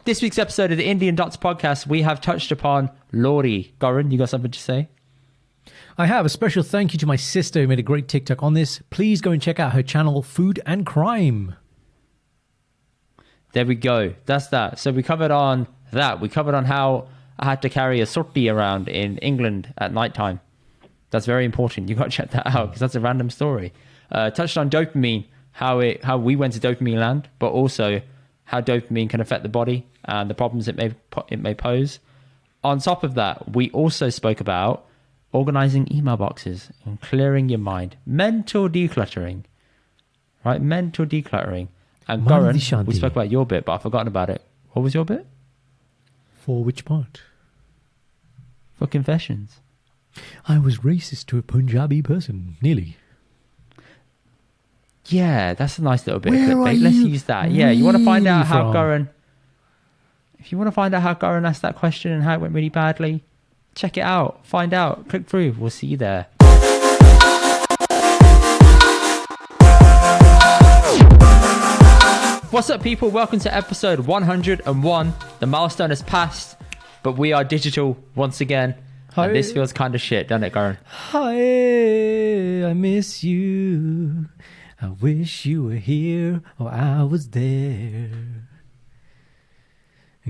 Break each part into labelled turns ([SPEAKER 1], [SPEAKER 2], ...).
[SPEAKER 1] this week's episode of the Indian Dots podcast, we have touched upon Lohri. Karan, you got something to say?
[SPEAKER 2] I have a special thank you to my sister who made a great TikTok on this. Please go and check out her channel, Food and Crime.
[SPEAKER 1] There we go. That's that. So we covered on that. We covered on how I had to carry a sorti around in England at nighttime. That's very important. You got to check that out because that's a random story. Touched on dopamine, how we went to dopamine land, but also how dopamine can affect the body and the problems it may pose. On top of that, we also spoke about organizing email boxes and clearing your mind. Mental decluttering. Right? Mental decluttering. And Karan, we spoke about your bit, but I've forgotten about it. What was your bit?
[SPEAKER 2] For which part?
[SPEAKER 1] For confessions.
[SPEAKER 2] I was racist to a Punjabi person. Nearly.
[SPEAKER 1] Yeah, that's a nice little bit of clickbait. Let's use that. Yeah, you want to find out how Karan... If you want to find out how Karan asked that question and how it went really badly, check it out. Find out. Click through. We'll see you there. What's up, people? Welcome to episode 101. The milestone has passed, but we are digital once again.
[SPEAKER 2] Hi.
[SPEAKER 1] And this feels kind of shit, doesn't it, Karan?
[SPEAKER 2] Hi, I miss you. I wish you were here or I was there.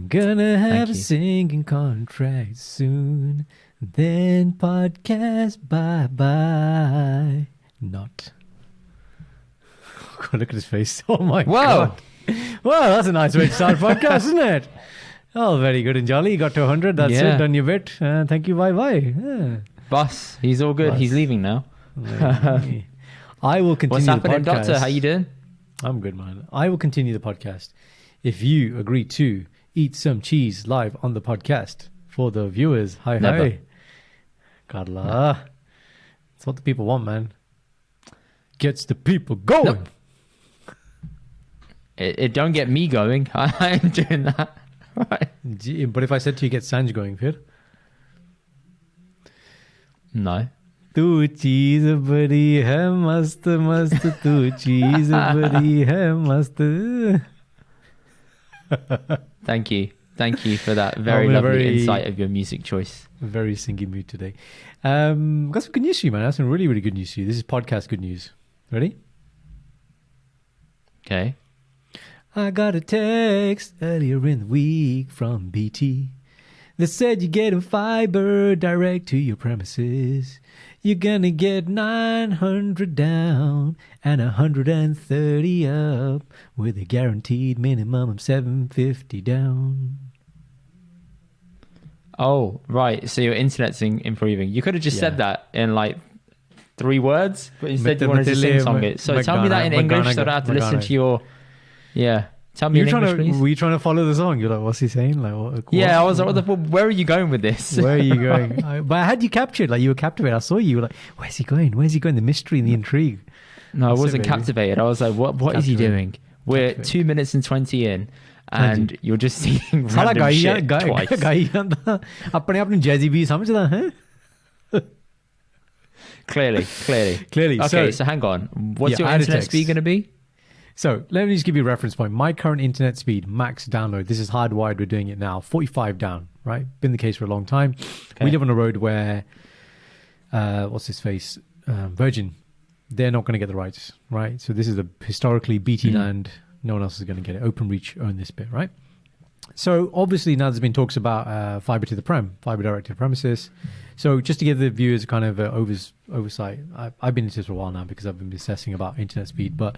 [SPEAKER 2] Gonna have a singing contract soon. Then podcast bye-bye. Not. Oh God, look at his face. Oh my God. Well, that's a nice way to start a podcast, isn't it? Oh, very good and jolly. You got to 100. That's it. Done your bit. Thank you. Bye-bye. Yeah.
[SPEAKER 1] Boss, he's all good.
[SPEAKER 3] He's leaving now.
[SPEAKER 2] I will continue the podcast.
[SPEAKER 1] What's happening, Doctor? How you doing?
[SPEAKER 2] I'm good, man. I will continue the podcast if you agree to eat some cheese live on the podcast for the viewers. Hi. Karla. That's what the people want, man. Gets the people going.
[SPEAKER 1] Nope. It don't get me going. I am doing that. Right.
[SPEAKER 2] But if I said to you, get Sanj going, फिर?
[SPEAKER 1] No.
[SPEAKER 2] तू चीज बड़ी है मस्त मस्त तू चीज बड़ी है मस्त.
[SPEAKER 1] Thank you for that very lovely insight of your music choice.
[SPEAKER 2] Very singy mood today. Got some good news for you, man. That's some really, really good news for you. This is podcast good news. Ready?
[SPEAKER 1] Okay.
[SPEAKER 2] I got a text earlier in the week from BT that said you're getting fiber direct to your premises. You're gonna get 900 down and 130 up with a guaranteed minimum of 750 down.
[SPEAKER 1] Oh, right. So your internet's improving. You could have just said that in like 3 words, but instead you wanted to sing-song it. So tell me that in English so I don't have to listen to your... Yeah. Tell me in English, please.
[SPEAKER 2] Were you trying to follow the song? You're like, what's he saying? Like, what,
[SPEAKER 1] yeah, I was like, where are you going with this?
[SPEAKER 2] Where are you going? But I had you captured. Like, you were captivated. I saw you. You were like, where's he going? Where's he going? The mystery and the intrigue.
[SPEAKER 1] No, I wasn't captivated. I was like, what is he doing? We're 2 minutes and 20 in. And you're just singing random shit twice.
[SPEAKER 2] अपने आप ने Jazzy भी समझदा है?
[SPEAKER 1] Clearly. Okay, so hang on. What's your internet speed going to be?
[SPEAKER 2] So let me just give you a reference point. My current internet speed, max download, this is hardwired, we're doing it now, 45 down, right? Been the case for a long time. Okay. We live on a road where, what's his face? Virgin, they're not going to get the rights, right? So this is a historically BT land. No one else is going to get it. OpenReach own this bit, right? So obviously now there's been talks about fiber to the prem, fiber direct to the premises. So just to give the viewers kind of an oversight, I've been into this for a while now because I've been assessing about internet speed, but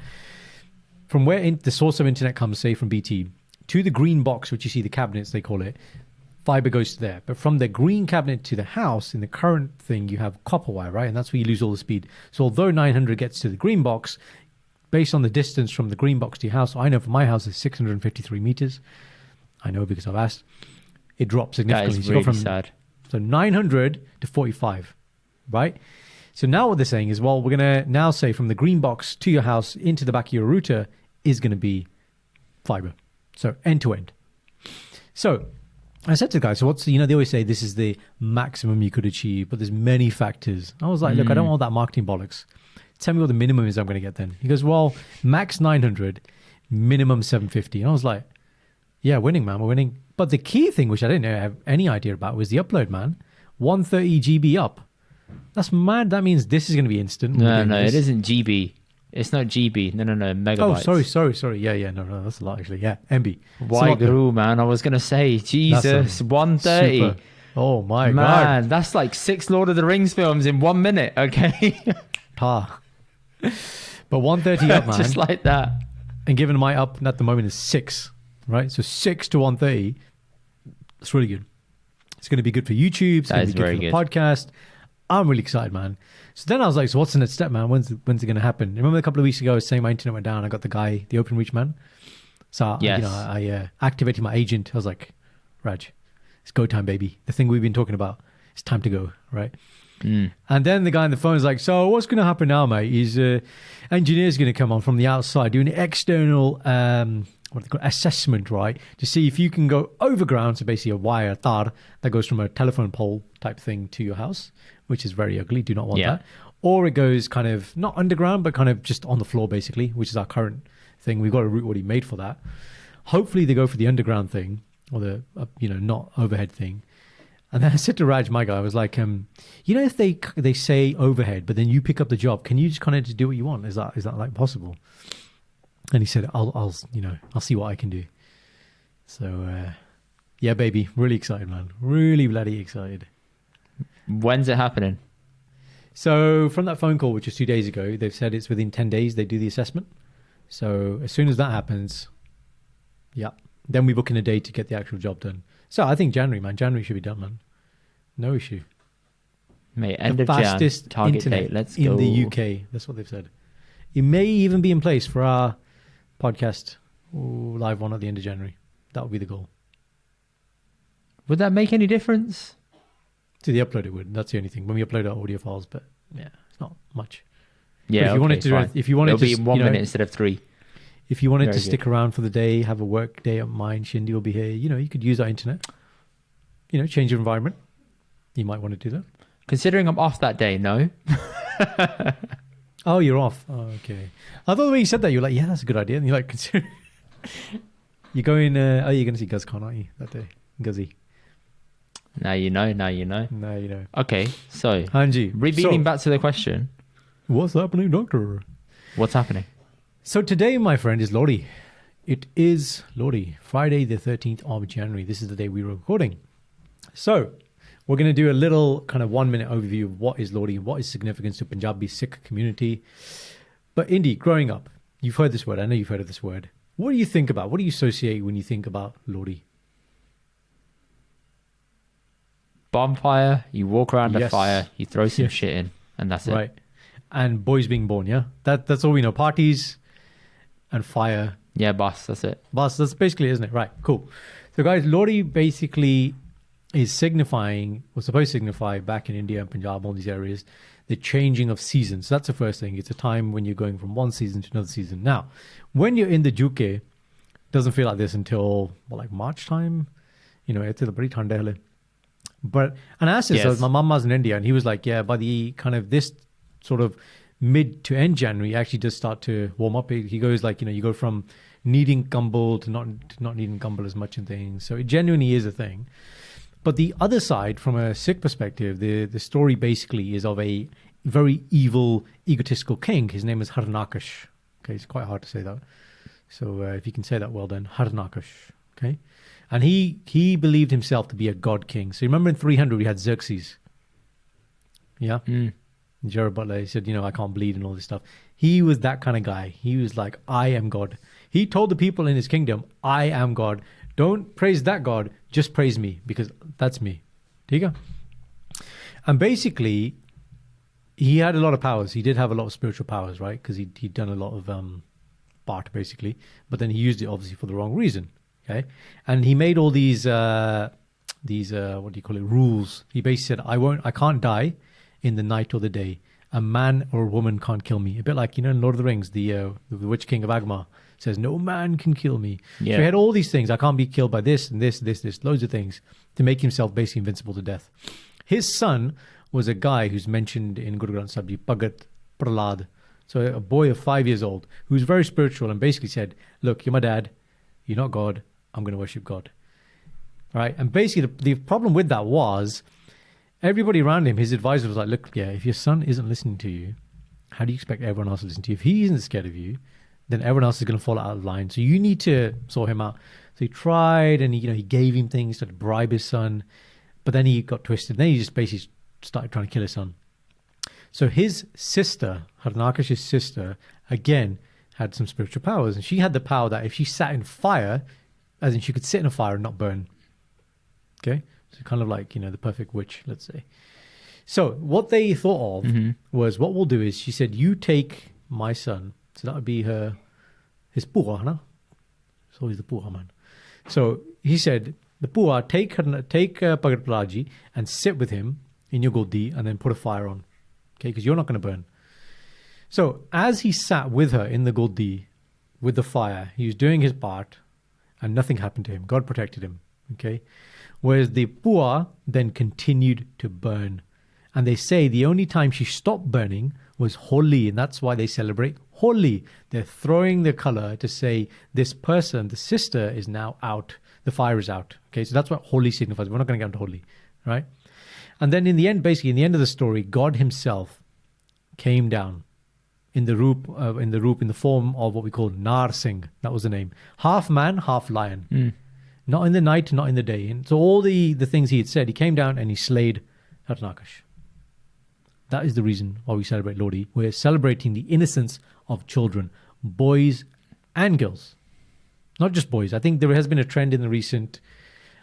[SPEAKER 2] from where the source of internet comes, say from BT, to the green box, which you see the cabinets, they call it, fiber goes to there. But from the green cabinet to the house, in the current thing, you have copper wire, right? And that's where you lose all the speed. So although 900 gets to the green box, based on the distance from the green box to your house, I know for my house is 653 meters. I know because I've asked. It drops significantly.
[SPEAKER 1] That is really sad.
[SPEAKER 2] So 900 to 45, right? So now what they're saying is, well, we're going to now say from the green box to your house into the back of your router is going to be fiber. So end to end. So I said to the guy, so what's, they always say this is the maximum you could achieve, but there's many factors. I was like, look, I don't want that marketing bollocks. Tell me what the minimum is I'm going to get then. He goes, well, max 900, minimum 750. And I was like, Yeah, winning, man. We're winning. But the key thing, which I didn't have any idea about, was the upload, man. 130 GB up. That's mad. That means this is going to be instant.
[SPEAKER 1] No, it isn't GB. It's not GB. No, megabytes.
[SPEAKER 2] Oh, sorry. Yeah. No, that's a lot, actually. Yeah, MB.
[SPEAKER 1] Why grew, man? I was going to say, Jesus, 130.
[SPEAKER 2] Super. Oh, my God.
[SPEAKER 1] Man, that's like 6 Lord of the Rings films in 1 minute, okay?
[SPEAKER 2] But 130 up, man.
[SPEAKER 1] Just like that.
[SPEAKER 2] And given my up at the moment is 6, right? So 6 to 130, it's really good. It's going to be good for YouTube. It's going to be good for the podcast. I'm really excited, man. So then I was like, so what's the next step, man? When's it going to happen? Remember a couple of weeks ago, I was saying my internet went down. I got the guy, the OpenReach man. So,
[SPEAKER 1] yes.
[SPEAKER 2] I activated my agent. I was like, Raj, it's go time, baby. The thing we've been talking about. It's time to go, right? And then the guy on the phone is like, so what's going to happen now, mate? Is engineers going to come on from the outside, doing an external what they call assessment, right? To see if you can go overground, so basically a wire, tar, that goes from a telephone pole type thing to your house, which is very ugly. Do not want that. Or it goes kind of not underground, but kind of just on the floor, basically, which is our current thing. We've got a route already made for that. Hopefully they go for the underground thing, or the not overhead thing. And then I said to Raj, my guy, I was like, if they say overhead, but then you pick up the job, can you just kind of just do what you want? Is that like possible? And he said, I'll see what I can do. So, yeah, baby, really excited, man. Really bloody excited.
[SPEAKER 1] When's it happening?
[SPEAKER 2] So from that phone call, which was 2 days ago, they've said it's within 10 days they do the assessment. So as soon as that happens, then we book in a day to get the actual job done. So I think January, man. January should be done, man. No issue.
[SPEAKER 1] Mate, end of Jan, target date. Let's go.
[SPEAKER 2] In the UK. That's what they've said. It may even be in place for our podcast live one at the end of January. That would be the goal.
[SPEAKER 1] Would that make any difference?
[SPEAKER 2] To the upload, it would. That's the only thing. When we upload our audio files, but yeah, it's not much.
[SPEAKER 1] Yeah,
[SPEAKER 2] if you wanted to,
[SPEAKER 1] it'll be 1 minute instead of 3.
[SPEAKER 2] If you wanted to stick around for the day, have a work day at mine, Shindy will be here. You could use our internet. Change your environment. You might want to do that.
[SPEAKER 1] Considering I'm off that day, no.
[SPEAKER 2] Oh, you're off. Oh, okay. I thought when you said that, you were like, yeah, that's a good idea. And you're like, consider. You're going, you're going to see Guzcon, aren't you, that day? Guzzy.
[SPEAKER 1] Now you know.
[SPEAKER 2] Now you know.
[SPEAKER 1] Okay, so.
[SPEAKER 2] Hanji.
[SPEAKER 1] Revealing back to the question.
[SPEAKER 2] What's happening, doctor?
[SPEAKER 1] What's happening?
[SPEAKER 2] So today, my friend, is Lohri. It is Lohri, Friday the 13th of January. This is the day we're recording. So we're going to do a little kind of 1 minute overview of what is Lohri, what is significance to Punjabi Sikh community. But Indy, growing up, you've heard this word. I know you've heard of this word. What do you think about? What do you associate when you think about Lohri?
[SPEAKER 1] Bonfire, you walk around a fire, you throw some shit in, and that's it.
[SPEAKER 2] Right. And boys being born, yeah? That's all we know. Parties and fire.
[SPEAKER 1] Yeah, boss, that's it.
[SPEAKER 2] Boss, that's basically it, isn't it? Right, cool. So guys, Lohri basically is signifying, was supposed to signify back in India and Punjab, all these areas, the changing of seasons. So that's the first thing. It's a time when you're going from one season to another season. Now, when you're in the UK, it doesn't feel like this until, March time? It's a pretty thanda. But, and I asked this, so my mum was in India, and he was like, yeah, by the kind of this sort of mid to end January, actually does start to warm up. He goes like, you go from needing gumball to not needing gumball as much and things. So it genuinely is a thing. But the other side, from a Sikh perspective, the story basically is of a very evil, egotistical king. His name is Harnakash. Okay, it's quite hard to say that. So if you can say that well, then Harnakash. Okay, and he believed himself to be a god king. So remember in 300 we had Xerxes. Yeah. Jared Butler, he said, I can't bleed and all this stuff. He was that kind of guy. He was like, I am God. He told the people in his kingdom, I am God. Don't praise that God, just praise me, because that's me. Tiga? And basically, he had a lot of powers. He did have a lot of spiritual powers, right? Because he'd done a lot of part, basically. But then he used it, obviously, for the wrong reason. Okay? And he made all these what do you call it, rules. He basically said, I can't die in the night or the day. A man or a woman can't kill me. A bit like, in Lord of the Rings, the Witch King of Agmar says, no man can kill me. Yeah. So he had all these things. I can't be killed by this and this, loads of things to make himself basically invincible to death. His son was a guy who's mentioned in Guru Granth Sahib Ji, Bhagat Prahlad. So a boy of 5 years old who's very spiritual and basically said, look, you're my dad. You're not God. I'm going to worship God. Right? And basically, the problem with that was everybody around him, his advisor was like, look, yeah, if your son isn't listening to you, how do you expect everyone else to listen to you? If he isn't scared of you, then everyone else is going to fall out of line. So you need to sort him out. So he tried, and he gave him things to bribe his son, but then he got twisted. Then he just basically started trying to kill his son. So his sister, Harnakash's sister, again, had some spiritual powers. And she had the power that if she sat in fire, as in she could sit in a fire and not burn. Okay? So kind of like, the perfect witch, let's say. So what they thought of was, what we'll do is, she said, you take my son. So that would be his pua, no? So he's the pua man. So he said, the pua, take Bhagat Palaji and sit with him in your godi and then put a fire on. Okay, because you're not going to burn. So as he sat with her in the godi with the fire, he was doing his part and nothing happened to him. God protected him. Okay. Whereas the pua then continued to burn. And they say the only time she stopped burning was Holi, and that's why they celebrate Holi. They're throwing the color to say this person, the sister, is now out. The fire is out. Okay, so that's what Holi signifies. We're not going to get into Holi, right? And then in the end, basically, in the end of the story, God himself came down in the form of what we call Nar Singh. That was the name. Half man, half lion. Not in the night, not in the day. And so all the things he had said, he came down and he slayed Harnakash. That is the reason why we celebrate Lohri. We're celebrating the innocence of children, boys and girls. Not just boys. I think there has been a trend in the recent,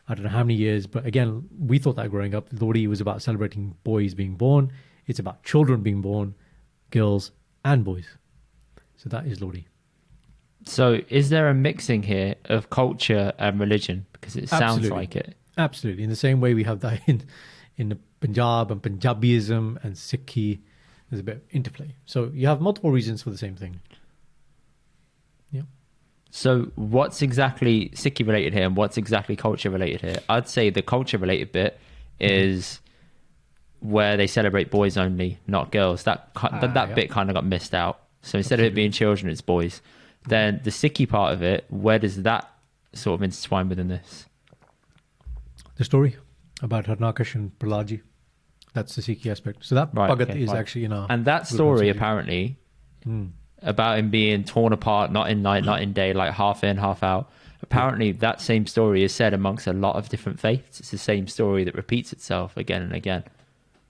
[SPEAKER 2] I don't know how many years, but again, we thought that growing up, Lohri was about celebrating boys being born. It's about children being born, girls and boys. So that is Lohri.
[SPEAKER 1] So is there a mixing here of culture and religion? Because it sounds like it.
[SPEAKER 2] Absolutely. In the same way we have that in the Punjab and Punjabiism and Sikhi, there's a bit of interplay. So you have multiple reasons for the same thing. Yeah.
[SPEAKER 1] So what's exactly Sikhi related here and what's exactly culture related here? I'd say the culture related bit is where they celebrate boys only, not girls. That bit kind of got missed out. So instead of it being children, it's boys. Then the Sikhi part of it, where does that sort of intertwine within this?
[SPEAKER 2] The story about Harnakash and Pralaji. That's the Sikhi aspect. So that Bhagat is actually in our...
[SPEAKER 1] And that story apparently about him being torn apart, not in night, not in day, like half in, half out. Apparently that same story is said amongst a lot of different faiths. It's the same story that repeats itself again and again.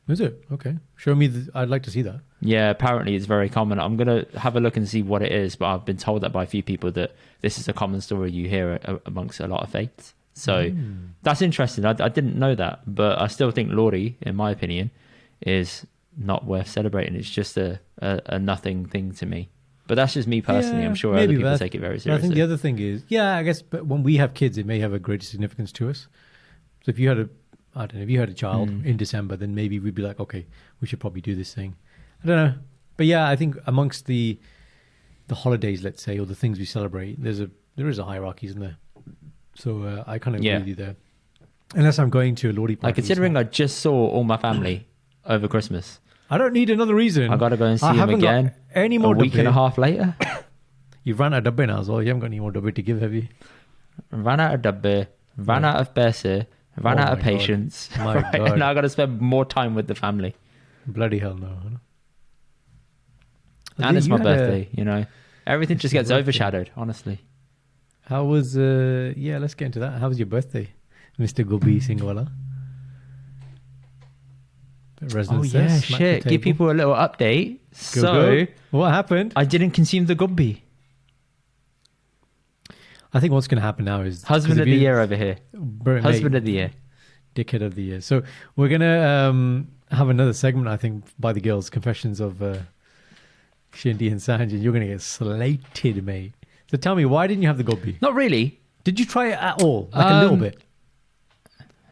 [SPEAKER 2] Is it? Okay. Show me. I'd like to see that.
[SPEAKER 1] Yeah, apparently it's very common. I'm going to have a look and see what it is, but I've been told that by a few people that this is a common story you hear amongst a lot of faiths. So that's interesting. I didn't know that, but I still think Lohri, in my opinion, is not worth celebrating. It's just a nothing thing to me. But that's just me personally. I'm sure other people take it very seriously.
[SPEAKER 2] I think the other thing is, I guess, but when we have kids, it may have a greater significance to us. So if you had a child in December, then maybe we'd be like, okay, we should probably do this thing. I don't know. But I think amongst the holidays, let's say, or the things we celebrate, there is a hierarchy, isn't there? So I kind of agree with you there. Unless I'm going to a Lohri party.
[SPEAKER 1] Like considering I just saw all my family over Christmas.
[SPEAKER 2] I don't need another reason.
[SPEAKER 1] I got to go and see them again
[SPEAKER 2] any more
[SPEAKER 1] a week and a half later.
[SPEAKER 2] You've run out of dabbe now as well. You haven't got any more dabbe to give, have you?
[SPEAKER 1] Ran out of dabbe, ran out of paise, ran out of patience.
[SPEAKER 2] My God.
[SPEAKER 1] And now I got to spend more time with the family.
[SPEAKER 2] Bloody hell no.
[SPEAKER 1] And it's my birthday, Everything just gets overshadowed, honestly.
[SPEAKER 2] How was, let's get into that. How was your birthday, Mr. Gobi Singhwala?
[SPEAKER 1] Shit. Give people a little update.
[SPEAKER 2] Go. What happened?
[SPEAKER 1] I didn't consume the gobi.
[SPEAKER 2] I think what's going to happen now is...
[SPEAKER 1] Husband of the year over here. Husband of the year.
[SPEAKER 2] Dickhead of the year. So we're going to have another segment, I think, by the girls. Confessions of Shindy and Sanjay. You're going to get slated, mate. So tell me, why didn't you have the gobi?
[SPEAKER 1] Not really.
[SPEAKER 2] Did you try it at all? Like a little bit?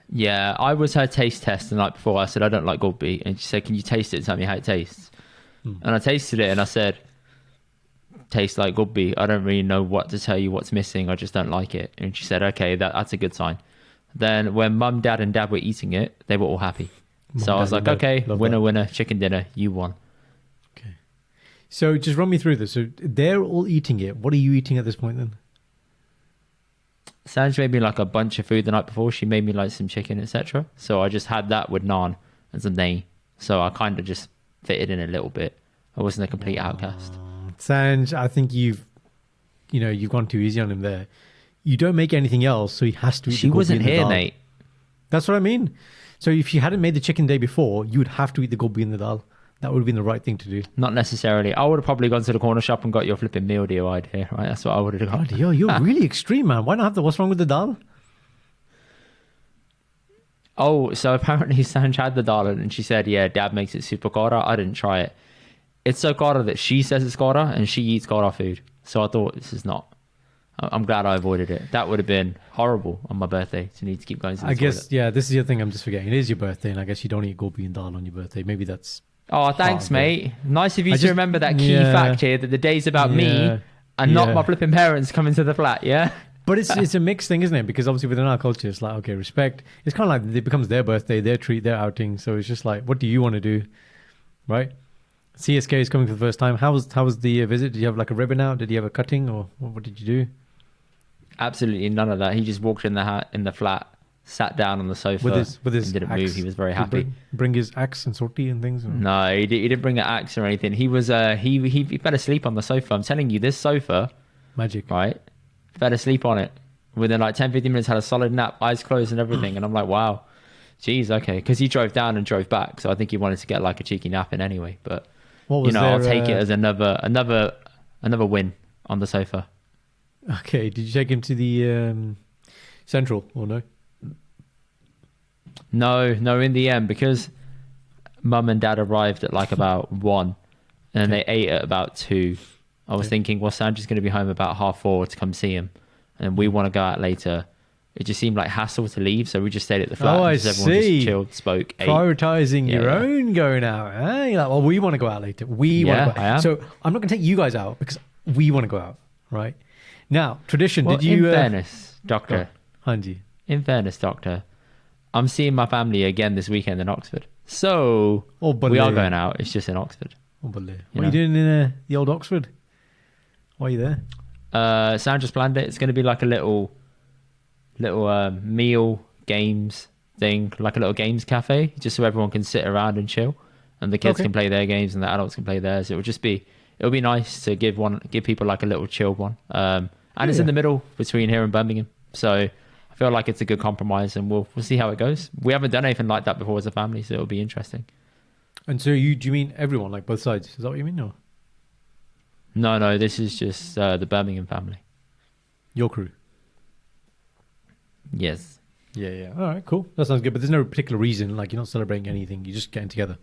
[SPEAKER 1] Yeah, I was her taste test the night before. I said, I don't like gobi. And she said, can you taste it and tell me how it tastes? And I tasted it and I said, tastes like gobi. I don't really know what to tell you what's missing. I just don't like it. And she said, okay, that's a good sign. Then when mum, dad and dad were eating it, they were all happy. So I was like, okay, winner, chicken dinner, you won.
[SPEAKER 2] Okay. So just run me through this. So they're all eating it. What are you eating at this point then?
[SPEAKER 1] Sanj made me like a bunch of food the night before. She made me like some chicken, etc. So I just had that with naan and some nahi. So I kind of just fitted in a little bit. I wasn't a complete outcast.
[SPEAKER 2] Sanj, I think you've gone too easy on him there. You don't make anything else, so he has to eat
[SPEAKER 1] She
[SPEAKER 2] the gobi
[SPEAKER 1] wasn't
[SPEAKER 2] and the
[SPEAKER 1] here,
[SPEAKER 2] dal.
[SPEAKER 1] mate.
[SPEAKER 2] That's what I mean. So if you hadn't made the chicken the day before, you would have to eat the gobi and the dal. That would have been the right thing to do.
[SPEAKER 1] Not necessarily. I would have probably gone to the corner shop and got your flipping meal deal idea, right? That's what I would have got.
[SPEAKER 2] God, you're really extreme, man. Why not have what's wrong with the dal?
[SPEAKER 1] Oh, so apparently Sanj had the dal and she said, yeah, Dad makes it super kora. I didn't try it. It's so kora that she says it's kora and she eats kora food. So I thought, this is not. I'm glad I avoided it. That would have been horrible on my birthday to need to keep going to the
[SPEAKER 2] I guess,
[SPEAKER 1] toilet.
[SPEAKER 2] yeah, this is the other thing I'm just forgetting. It is your birthday, and I guess you don't eat gobi and dal on your birthday. Maybe that's...
[SPEAKER 1] Oh, thanks,
[SPEAKER 2] of it.
[SPEAKER 1] mate. Nice of you
[SPEAKER 2] I
[SPEAKER 1] to
[SPEAKER 2] just-
[SPEAKER 1] remember that key
[SPEAKER 2] yeah.
[SPEAKER 1] fact here, that the day's about me and not my flipping parents coming to the flat, yeah?
[SPEAKER 2] But it's a mixed thing, isn't it? Because obviously within our culture, it's like, okay, respect. It's kind of like it becomes their birthday, their treat, their outing. So it's just like, what do you want to do? Right? CSK is coming for the first time. How was the visit? Did you have like a ribbon out? Did you have a cutting, or what did you do?
[SPEAKER 1] Absolutely none of that. He just walked in the flat, sat down on the sofa,
[SPEAKER 2] With his
[SPEAKER 1] and didn't
[SPEAKER 2] axe?
[SPEAKER 1] move. He was very
[SPEAKER 2] Did he
[SPEAKER 1] happy.
[SPEAKER 2] Bring his axe and sortie and things. Or?
[SPEAKER 1] No, he didn't bring an axe or anything. He was he fell asleep on the sofa. I'm telling you, this sofa,
[SPEAKER 2] Magic.
[SPEAKER 1] right? Fell asleep on it. Within like 10, 15 minutes, had a solid nap, eyes closed and everything. And I'm like, wow, geez, okay. Because he drove down and drove back. So I think he wanted to get like a cheeky nap in anyway. But,
[SPEAKER 2] What was
[SPEAKER 1] I'll
[SPEAKER 2] there,
[SPEAKER 1] take it as another win on the sofa.
[SPEAKER 2] Okay. Did you take him to the central or no?
[SPEAKER 1] No, in the end, because mum and dad arrived at like about 1 and they ate at about 2. I was thinking, well, Sandra's going to be home about 4:30 to come see him. And we want to go out later. It just seemed like hassle to leave, so we just stayed at the flat.
[SPEAKER 2] Oh, I
[SPEAKER 1] and just everyone
[SPEAKER 2] see.
[SPEAKER 1] just chilled, spoke, ate.
[SPEAKER 2] Prioritizing
[SPEAKER 1] Yeah,
[SPEAKER 2] your
[SPEAKER 1] yeah.
[SPEAKER 2] own going out. Eh? You're like, well, we want to go out later. We want
[SPEAKER 1] Yeah,
[SPEAKER 2] to go
[SPEAKER 1] I
[SPEAKER 2] out.
[SPEAKER 1] am.
[SPEAKER 2] So I'm not going to take you guys out because we want to go out, right? Now, tradition.
[SPEAKER 1] Well,
[SPEAKER 2] did you?
[SPEAKER 1] in fairness, doctor,
[SPEAKER 2] Hanji.
[SPEAKER 1] in fairness, doctor, I'm seeing my family again this weekend in Oxford. So
[SPEAKER 2] Oh,
[SPEAKER 1] we are
[SPEAKER 2] balle.
[SPEAKER 1] going out. It's just in Oxford.
[SPEAKER 2] Oh, balle.
[SPEAKER 1] You
[SPEAKER 2] What are
[SPEAKER 1] know.
[SPEAKER 2] you doing in the old Oxford? Why are you there?
[SPEAKER 1] Sandra's planned it. It's going to be like a little meal games thing, like a little games cafe, just so everyone can sit around and chill, and the kids
[SPEAKER 2] Okay.
[SPEAKER 1] can play their games and the adults can play theirs. It'll be nice to give people like a little chilled one. And it's in
[SPEAKER 2] Yeah.
[SPEAKER 1] the middle between here and Birmingham, so I feel like it's a good compromise, and we'll see how it goes. We haven't done anything like that before as a family, so it'll be interesting.
[SPEAKER 2] And so do you mean everyone, like both sides? Is that what you mean? No,
[SPEAKER 1] No, this is just the Birmingham family.
[SPEAKER 2] your crew.
[SPEAKER 1] Yes,
[SPEAKER 2] Yeah. All right, cool. That sounds good. But there's no particular reason. Like you're not celebrating anything. You're just getting together.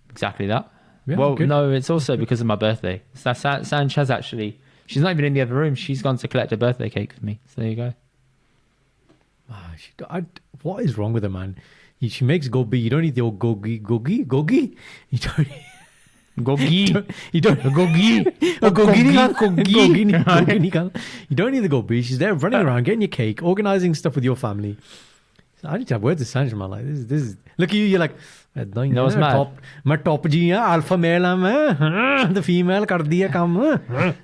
[SPEAKER 1] exactly that.
[SPEAKER 2] Yeah,
[SPEAKER 1] Well,
[SPEAKER 2] good.
[SPEAKER 1] no, it's also because of my birthday. Sanj has actually, she's not even in the other room. She's gone to collect a birthday cake with me. So there you go.
[SPEAKER 2] What is wrong with her, man? She makes gobi. You don't eat the old gogi. You don't.
[SPEAKER 1] Gogi.
[SPEAKER 2] You don't.
[SPEAKER 1] Gogi.
[SPEAKER 2] Gogi.
[SPEAKER 1] Gogi.
[SPEAKER 2] You don't need the gobi. She's there running around, getting your cake, organizing stuff with your family. So I need to have words with Sanj, man. Like this is. Look at you. You're like.
[SPEAKER 1] You know what's mad?
[SPEAKER 2] मैं top जी हाँ alpha male हाँ मैं the female कर दिया काम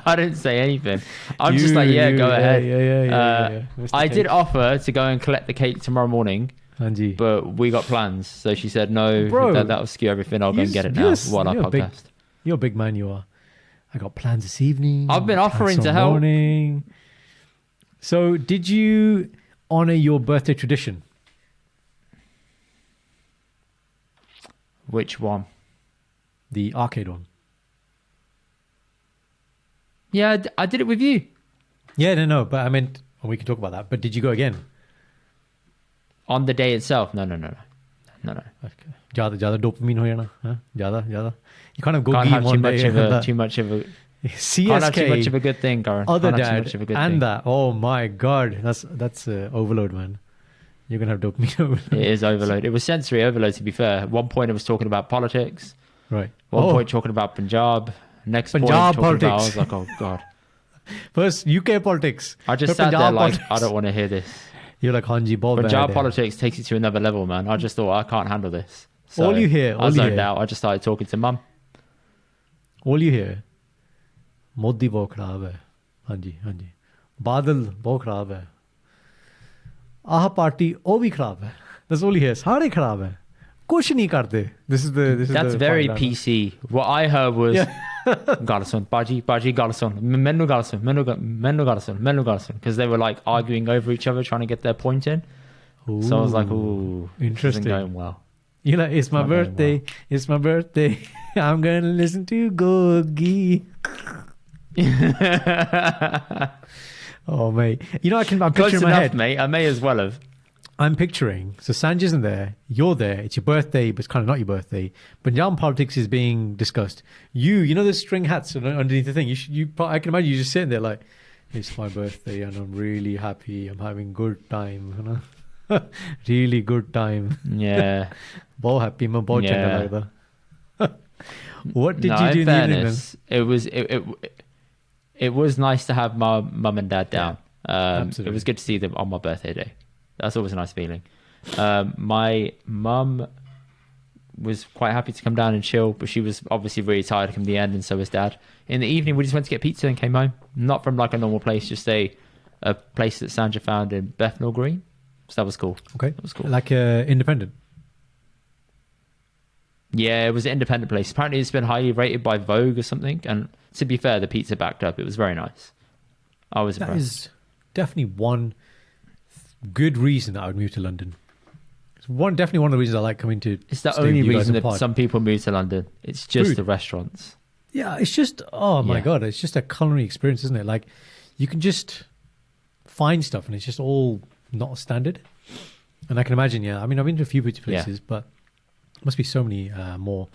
[SPEAKER 1] I didn't say anything. I'm just like, yeah, go ahead.
[SPEAKER 2] Yeah. Mr.
[SPEAKER 1] I
[SPEAKER 2] Cake.
[SPEAKER 1] did offer to go and collect the cake tomorrow morning,
[SPEAKER 2] हाँ जी.
[SPEAKER 1] but we got plans. So she said, no,
[SPEAKER 2] Bro,
[SPEAKER 1] that'll skew everything. I'll go and get it now
[SPEAKER 2] Yes,
[SPEAKER 1] while I
[SPEAKER 2] you're a big-
[SPEAKER 1] podcast.
[SPEAKER 2] You're a big man, you are. I got plans this evening.
[SPEAKER 1] I've been
[SPEAKER 2] plans
[SPEAKER 1] offering to
[SPEAKER 2] tomorrow
[SPEAKER 1] help.
[SPEAKER 2] morning. So, did you honor your birthday tradition?
[SPEAKER 1] Which one?
[SPEAKER 2] The arcade one.
[SPEAKER 1] Yeah, I did it with you.
[SPEAKER 2] Yeah, no. But I meant, and we can talk about that. But did you go again?
[SPEAKER 1] On the day itself. No.
[SPEAKER 2] Okay. Jada dopamine ho jana. Huh? Jada. You kind of go
[SPEAKER 1] Can't have
[SPEAKER 2] one day.
[SPEAKER 1] too much of a
[SPEAKER 2] CSK.
[SPEAKER 1] Can't have too much of a good thing, Karan.
[SPEAKER 2] Other
[SPEAKER 1] Can't have too
[SPEAKER 2] dad
[SPEAKER 1] much of a good
[SPEAKER 2] and
[SPEAKER 1] thing.
[SPEAKER 2] that. Oh my god, that's overload, man. You're gonna have dopamine overload.
[SPEAKER 1] It is overload. It was sensory overload, to be fair. At one point, it was talking about politics.
[SPEAKER 2] Right.
[SPEAKER 1] One point, talking about Punjab. Next
[SPEAKER 2] Punjab
[SPEAKER 1] point, talking about, I
[SPEAKER 2] politics.
[SPEAKER 1] was like, oh, God.
[SPEAKER 2] First UK politics.
[SPEAKER 1] I just
[SPEAKER 2] Then
[SPEAKER 1] sat there
[SPEAKER 2] Punjab
[SPEAKER 1] like,
[SPEAKER 2] politics.
[SPEAKER 1] I don't want to hear this.
[SPEAKER 2] You're like Hanji Bob.
[SPEAKER 1] Punjab politics takes it to another level, man. I just thought, I can't handle this. So
[SPEAKER 2] All you hear-
[SPEAKER 1] I
[SPEAKER 2] all you
[SPEAKER 1] zoned
[SPEAKER 2] hear.
[SPEAKER 1] out. I just started talking to mum.
[SPEAKER 2] All you hear, Modi bahut kharab hai. हाँ जी बादल बहुत खराब है आह party वो भी खराब है that's all he hears सारे खराब है कुछ नहीं करते this is
[SPEAKER 1] That's
[SPEAKER 2] the
[SPEAKER 1] very
[SPEAKER 2] final.
[SPEAKER 1] PC. What I heard was Garson, Baji Garson, Menu Garson, Menu Garson, because they were like arguing over each other, trying to get their point in. So I was like, ooh,
[SPEAKER 2] interesting.
[SPEAKER 1] This isn't going well.
[SPEAKER 2] You're like, it's my birthday. It's my birthday. I'm going to listen to Gogi. Oh, mate. You know, I'm picturing
[SPEAKER 1] Close
[SPEAKER 2] in my
[SPEAKER 1] enough,
[SPEAKER 2] head.
[SPEAKER 1] mate. I may as well have.
[SPEAKER 2] I'm picturing, so Sanj isn't there, you're there, it's your birthday, but it's kind of not your birthday. Punjab politics is being discussed. You know the string hats underneath the thing? I can imagine you just sitting there like, it's my birthday and I'm really happy, I'm having good time, you know? Really good time.
[SPEAKER 1] Yeah.
[SPEAKER 2] बहुत happy, मैं बहुत चंगा लगता. What did
[SPEAKER 1] No,
[SPEAKER 2] you do
[SPEAKER 1] in
[SPEAKER 2] in the evening
[SPEAKER 1] fairness, it was nice to have my mum and dad down.
[SPEAKER 2] Absolutely.
[SPEAKER 1] It was good to see them on my birthday day. That's always a nice feeling. My mum was quite happy to come down and chill, but she was obviously really tired from the end, and so was dad. In the evening, we just went to get pizza and came home. Not from like a normal place, just a place that Sandra found in Bethnal Green. So that was cool.
[SPEAKER 2] Okay.
[SPEAKER 1] That was cool.
[SPEAKER 2] Like independent?
[SPEAKER 1] Yeah, it was an independent place. Apparently it's been highly rated by Vogue or something, and to be fair, the pizza backed up. It was very nice. I was impressed.
[SPEAKER 2] That is definitely one good reason that I would move to London. It's definitely one of the reasons I like coming to.
[SPEAKER 1] It's the
[SPEAKER 2] stay with
[SPEAKER 1] only
[SPEAKER 2] you guys
[SPEAKER 1] reason
[SPEAKER 2] in
[SPEAKER 1] that
[SPEAKER 2] pod.
[SPEAKER 1] some people move to London. It's just
[SPEAKER 2] Food.
[SPEAKER 1] the restaurants.
[SPEAKER 2] Yeah, it's just, oh my
[SPEAKER 1] Yeah.
[SPEAKER 2] God, it's just a culinary experience, isn't it? Like, you can just find stuff and it's just all not standard. And I can imagine, yeah, I mean, I've been to a few beauty places, but must be so many more.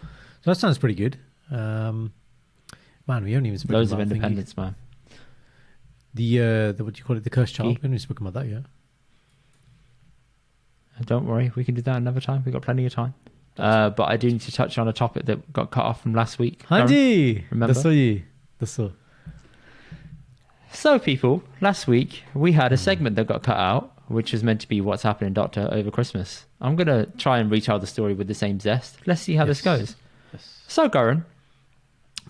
[SPEAKER 2] So that sounds pretty good. Man, we haven't even spoken
[SPEAKER 1] Loads
[SPEAKER 2] about
[SPEAKER 1] of independence, man.
[SPEAKER 2] the what do you call it, the cursed child.
[SPEAKER 1] Key.
[SPEAKER 2] We haven't even spoken about that yet.
[SPEAKER 1] Don't worry, we can do that another time. We've got plenty of time. But I do need to touch on a topic that got cut off from last week.
[SPEAKER 2] Hanji!
[SPEAKER 1] Remember?
[SPEAKER 2] That's
[SPEAKER 1] So, people, last week we had a segment that got cut out, which was meant to be What's Happening, Doctor, over Christmas. I'm going to try and retell the story with the same zest. Let's see how this goes.
[SPEAKER 2] Yes.
[SPEAKER 1] So, Goran,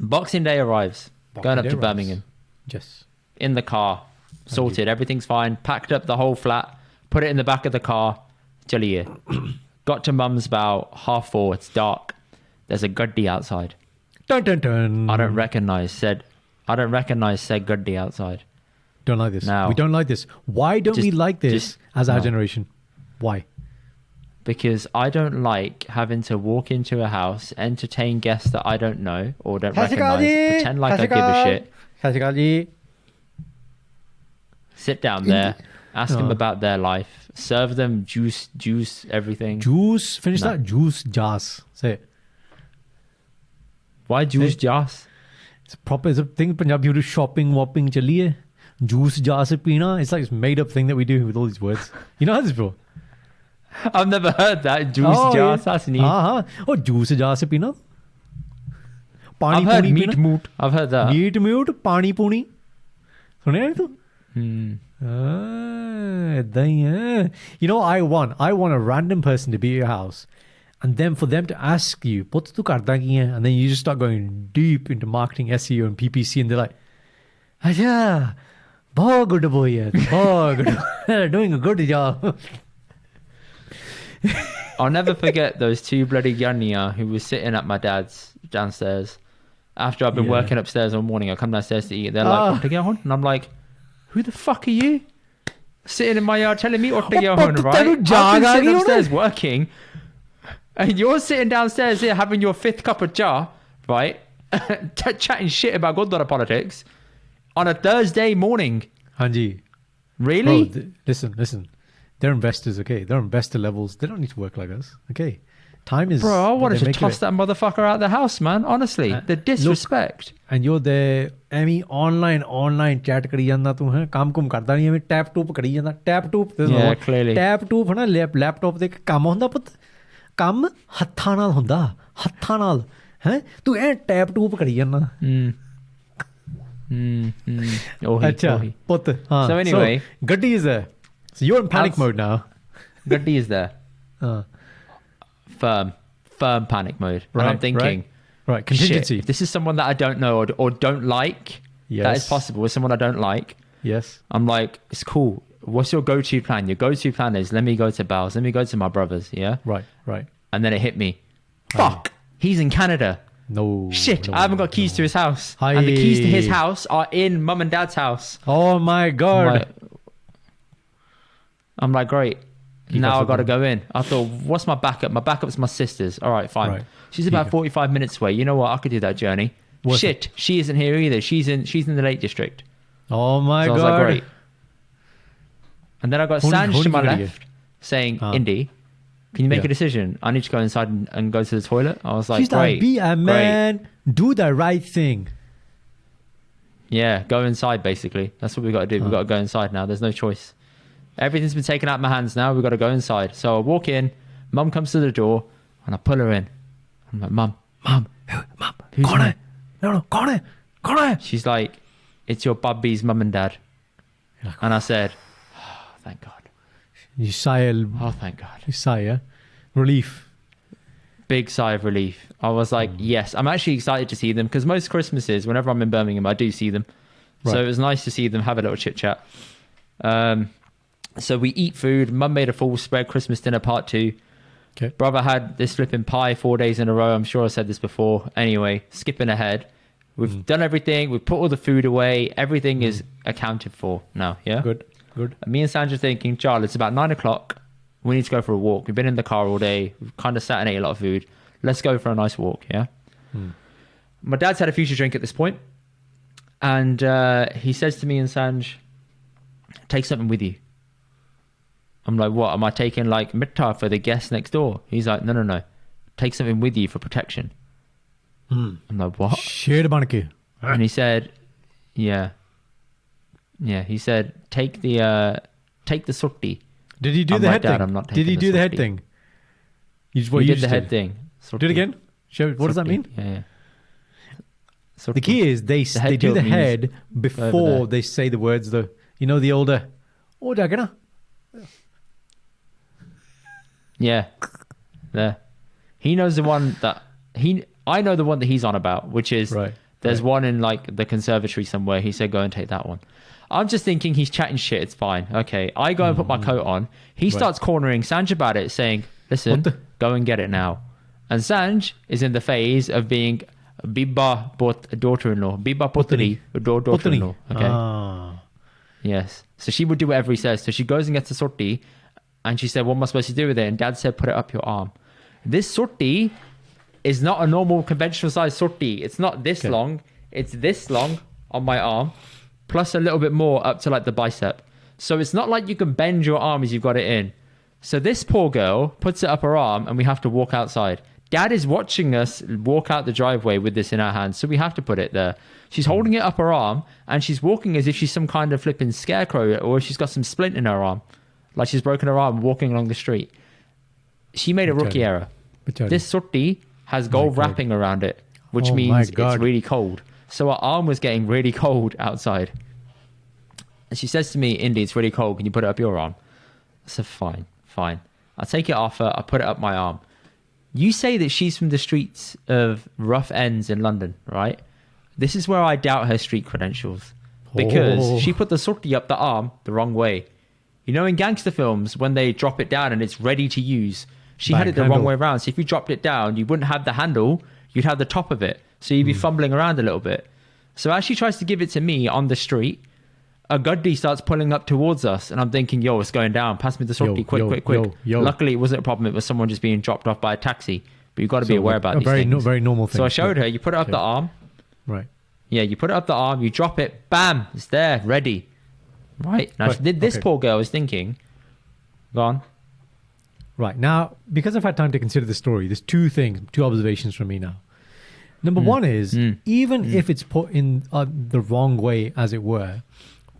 [SPEAKER 1] Boxing Day arrives. Going up
[SPEAKER 2] Day
[SPEAKER 1] to
[SPEAKER 2] arrives.
[SPEAKER 1] Birmingham.
[SPEAKER 2] Yes.
[SPEAKER 1] In the car. Sorted. Everything's fine. Packed up the whole flat. Put it in the back of the car. Chaliye. Got to mum's about 4:30. It's dark. There's a Guddi outside.
[SPEAKER 2] Dun dun dun.
[SPEAKER 1] I don't recognize said Guddi outside.
[SPEAKER 2] Don't like this.
[SPEAKER 1] Now,
[SPEAKER 2] we don't like this. Why don't we like this as our generation? Why?
[SPEAKER 1] Because I don't like having to walk into a house, entertain guests that I don't know or don't recognize, pretend like I give a shit, sit down there, ask them about their life, serve them juice, everything.
[SPEAKER 2] Juice. Finish
[SPEAKER 1] No.
[SPEAKER 2] that. Juice jas. Say it.
[SPEAKER 1] Why juice jas?
[SPEAKER 2] It's proper. It's a thing Punjabi do shopping, whopping, chaliye. Juice jas se peena. It's like this made up thing that we do with all these words. You know this, bro?
[SPEAKER 1] I've never heard that. Juice jas, that's neat.
[SPEAKER 2] Oh, juice jas se peena.
[SPEAKER 1] I've heard meat moot. I've heard that.
[SPEAKER 2] Meat moot, pani puni. सुने तू? ਏਦਾਂ ਹੀ ਹੈ. You know, I want a random person to be at your house and then for them to ask you, ਪੁੱਤ ਤੂੰ ਕਰਦਾ ਕੀ ਹੈ? And then you just start going deep into marketing, SEO and PPC and they're like, ਅੱਛਾ, ਬਹੁਤ good boy ਹੈ, ਬਹੁਤ good, doing a good job.
[SPEAKER 1] I'll never forget those two bloody Yanya who was sitting at my dad's downstairs. After I've been working upstairs all morning, I come downstairs to eat. They're like, Ortegahon? And I'm like, who the fuck are you? Sitting in my yard telling me Ortegahon, right? I've been sitting upstairs working. And you're sitting downstairs here having your 5th cup of jar, right? Chatting shit about Gurdwara politics on a Thursday morning.
[SPEAKER 2] Hanji.
[SPEAKER 1] Really?
[SPEAKER 2] Bro, listen. They're investors, okay? They're investor levels. They don't need to work like us, okay? Time is...
[SPEAKER 1] Bro, I wanted to
[SPEAKER 2] make
[SPEAKER 1] toss that motherfucker out the house, man. Honestly, the disrespect.
[SPEAKER 2] Look, and you're there, Emmy, online chat करी ਜਾਂਦਾ तू है काम कुम करदा नहीं ਐਵੇਂ tap टूप करी ਜਾਂਦਾ टैप टूप
[SPEAKER 1] clearly.
[SPEAKER 2] टैप टूप है ना लैपटॉप ਤੇ ਕੰਮ ਹੁੰਦਾ ਪੁੱਤ ਕੰਮ ਹੱਥਾਂ ਨਾਲ ਹੁੰਦਾ ਹੱਥਾਂ ਨਾਲ ਹੈ ਤੂੰ ਐ ਟੈਪ ਟੂਪ ਕਰੀ ਜਾਂਦਾ ਅੱਛਾ ਪੁੱਤ ਹਾਂ
[SPEAKER 1] So anyway,
[SPEAKER 2] ਗੱਡੀ is there. So you're in panic mode now.
[SPEAKER 1] Guddi is there. Firm panic mode. And I'm thinking,
[SPEAKER 2] right. Contingency.
[SPEAKER 1] shit, if this is someone that I don't know or don't like, that is possible with someone I don't like.
[SPEAKER 2] Yes.
[SPEAKER 1] I'm like, it's cool. What's your go-to plan? Your go-to plan is, let me go to Bells. Let me go to my brother's. Yeah.
[SPEAKER 2] Right.
[SPEAKER 1] And then it hit me. Fuck. He's in Canada.
[SPEAKER 2] No.
[SPEAKER 1] Shit.
[SPEAKER 2] No,
[SPEAKER 1] I haven't got keys to his house.
[SPEAKER 2] Hi.
[SPEAKER 1] And the keys to his house are in mum and dad's house.
[SPEAKER 2] Oh my God.
[SPEAKER 1] I'm like, great. Now I got to
[SPEAKER 2] go.
[SPEAKER 1] go in. I thought, what's my backup? My backup's my sister's. All right, fine.
[SPEAKER 2] Right.
[SPEAKER 1] She's about 45 minutes away. You know what? I could do that journey. Shit. She isn't here either. She's in the Lake District.
[SPEAKER 2] Oh my
[SPEAKER 1] So
[SPEAKER 2] God.
[SPEAKER 1] I was like, great. And then I got Sanj to my left saying, Indy, can you make a decision? I need to go inside and go to the toilet. I was like,
[SPEAKER 2] She's
[SPEAKER 1] great.
[SPEAKER 2] like, be a man. Do the right thing.
[SPEAKER 1] Yeah, go inside, basically. That's what we got to do. We've got to go inside now. There's no choice. Everything's been taken out of my hands now. We've got to go inside. So I walk in. Mum comes to the door and I pull her in. I'm like, Mum, who's
[SPEAKER 2] Go on.
[SPEAKER 1] She's like, it's your bubby's mum and dad. And I said, oh, thank God.
[SPEAKER 2] You sigh.
[SPEAKER 1] Oh, thank God.
[SPEAKER 2] You sigh, yeah? Relief.
[SPEAKER 1] Big sigh of relief. I was like, yes. I'm actually excited to see them because most Christmases, whenever I'm in Birmingham, I do see them.
[SPEAKER 2] Right.
[SPEAKER 1] So it was nice to see them, have a little chit chat. So we eat food. Mum made a full spread Christmas dinner part 2.
[SPEAKER 2] Okay.
[SPEAKER 1] Brother had this flipping pie 4 days in a row. I'm sure I said this before. Anyway, skipping ahead. We've done everything. We've put all the food away. Everything is accounted for now. Yeah.
[SPEAKER 2] Good.
[SPEAKER 1] Me and Sandra thinking, Charles, it's about 9 o'clock. We need to go for a walk. We've been in the car all day. We've kind of sat and ate a lot of food. Let's go for a nice walk. Yeah. My dad's had a future drink at this point, and he says to me and Sanj, take something with you. I'm like, what? Am I taking like mitta for the guests next door? He's like, no. Take something with you for protection. I'm like, what?
[SPEAKER 2] Shade banke.
[SPEAKER 1] And he said, yeah. He said, take the sutti.
[SPEAKER 2] Did he do
[SPEAKER 1] I'm
[SPEAKER 2] the
[SPEAKER 1] like,
[SPEAKER 2] head
[SPEAKER 1] Dad,
[SPEAKER 2] thing?
[SPEAKER 1] I'm not
[SPEAKER 2] Did he
[SPEAKER 1] taking
[SPEAKER 2] do the head
[SPEAKER 1] sutti.
[SPEAKER 2] thing? You just
[SPEAKER 1] He did the head thing.
[SPEAKER 2] Do it again. Show. What does that
[SPEAKER 1] Sutti.
[SPEAKER 2] mean?
[SPEAKER 1] Yeah.
[SPEAKER 2] The
[SPEAKER 1] Sutti.
[SPEAKER 2] key is they
[SPEAKER 1] head
[SPEAKER 2] do the
[SPEAKER 1] tilt means
[SPEAKER 2] head
[SPEAKER 1] over
[SPEAKER 2] before
[SPEAKER 1] there.
[SPEAKER 2] they say the words. The older. Oh, dagana.
[SPEAKER 1] Yeah. There. He knows the one that I know the one that he's on about, which is there's one in like the conservatory somewhere. He said, go and take that one. I'm just thinking he's chatting shit. It's fine. Okay. I go and put my coat on. He starts cornering Sanj about it, saying, listen, go and get it now. And Sanj is in the phase of being Biba daughter-in-law. Biba Putri, daughter-in-law. Okay. Yes. So she would do whatever he says. So she goes and gets a sorti, and she said, what am I supposed to do with it? And Dad said, put it up your arm. This sorti is not a normal conventional size sorti. It's not this long. It's this long on my arm, plus a little bit more up to like the bicep. So it's not like you can bend your arm as you've got it in. So this poor girl puts it up her arm and we have to walk outside. Dad is watching us walk out the driveway with this in our hands. So we have to put it there. She's holding it up her arm and she's walking as if she's some kind of flipping scarecrow or she's got some splint in her arm. Like she's broken her arm walking along the street. She made a rookie error. This surti has gold wrapping around it, which means it's really cold. So her arm was getting really cold outside. And she says to me, Indy, it's really cold. Can you put it up your arm? I said, fine. I take it off her. I put it up my arm. You say that she's from the streets of rough ends in London, right? This is where I doubt her street credentials. Because she put the surti up the arm the wrong way. You know, in gangster films, when they drop it down and it's ready to use, she had it the wrong way around. So if you dropped it down, you wouldn't have the handle, you'd have the top of it. So you'd be fumbling around a little bit. So as she tries to give it to me on the street, a Guddi starts pulling up towards us. And I'm thinking, yo, it's going down. Pass me the surti, quick. Luckily, it wasn't a problem. It was someone just being dropped off by a taxi. But you've got to be aware about these things.
[SPEAKER 2] Very normal thing.
[SPEAKER 1] So I showed her, you put it up the arm.
[SPEAKER 2] Right.
[SPEAKER 1] Yeah, you put it up the arm, you drop it, bam, it's there, ready. Right. Now, this poor girl is thinking, go on.
[SPEAKER 2] Right. Now, because I've had time to consider the story, there's two observations from me now. Number one is, even if it's put in the wrong way, as it were,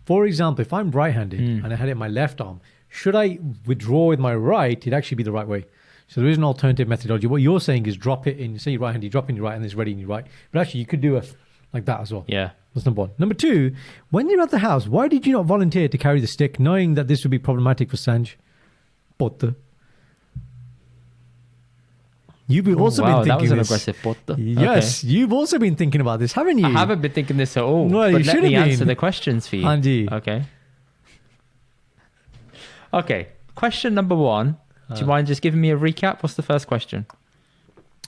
[SPEAKER 2] for example, if I'm right-handed and I had it in my left arm, should I withdraw with my right, it'd actually be the right way. So there is an alternative methodology. What you're saying is drop it in, say you're right-handed, you drop in your right and it's ready in your right. But actually, you could do it like that as well.
[SPEAKER 1] Yeah.
[SPEAKER 2] That's number one. Number two, when you're at the house, why did you not volunteer to carry the stick, knowing that this would be problematic for Sanj? You've also
[SPEAKER 1] wow,
[SPEAKER 2] been
[SPEAKER 1] that was
[SPEAKER 2] thinking
[SPEAKER 1] an
[SPEAKER 2] this.
[SPEAKER 1] aggressive put.
[SPEAKER 2] Yes, you've also been thinking about this, haven't you?
[SPEAKER 1] I haven't been thinking this at all.
[SPEAKER 2] Well,
[SPEAKER 1] but
[SPEAKER 2] you
[SPEAKER 1] let
[SPEAKER 2] should
[SPEAKER 1] me
[SPEAKER 2] have
[SPEAKER 1] answer
[SPEAKER 2] been.
[SPEAKER 1] the questions for you.
[SPEAKER 2] Anji.
[SPEAKER 1] Okay. Okay. Question number 1. Do you mind just giving me a recap? What's the first question?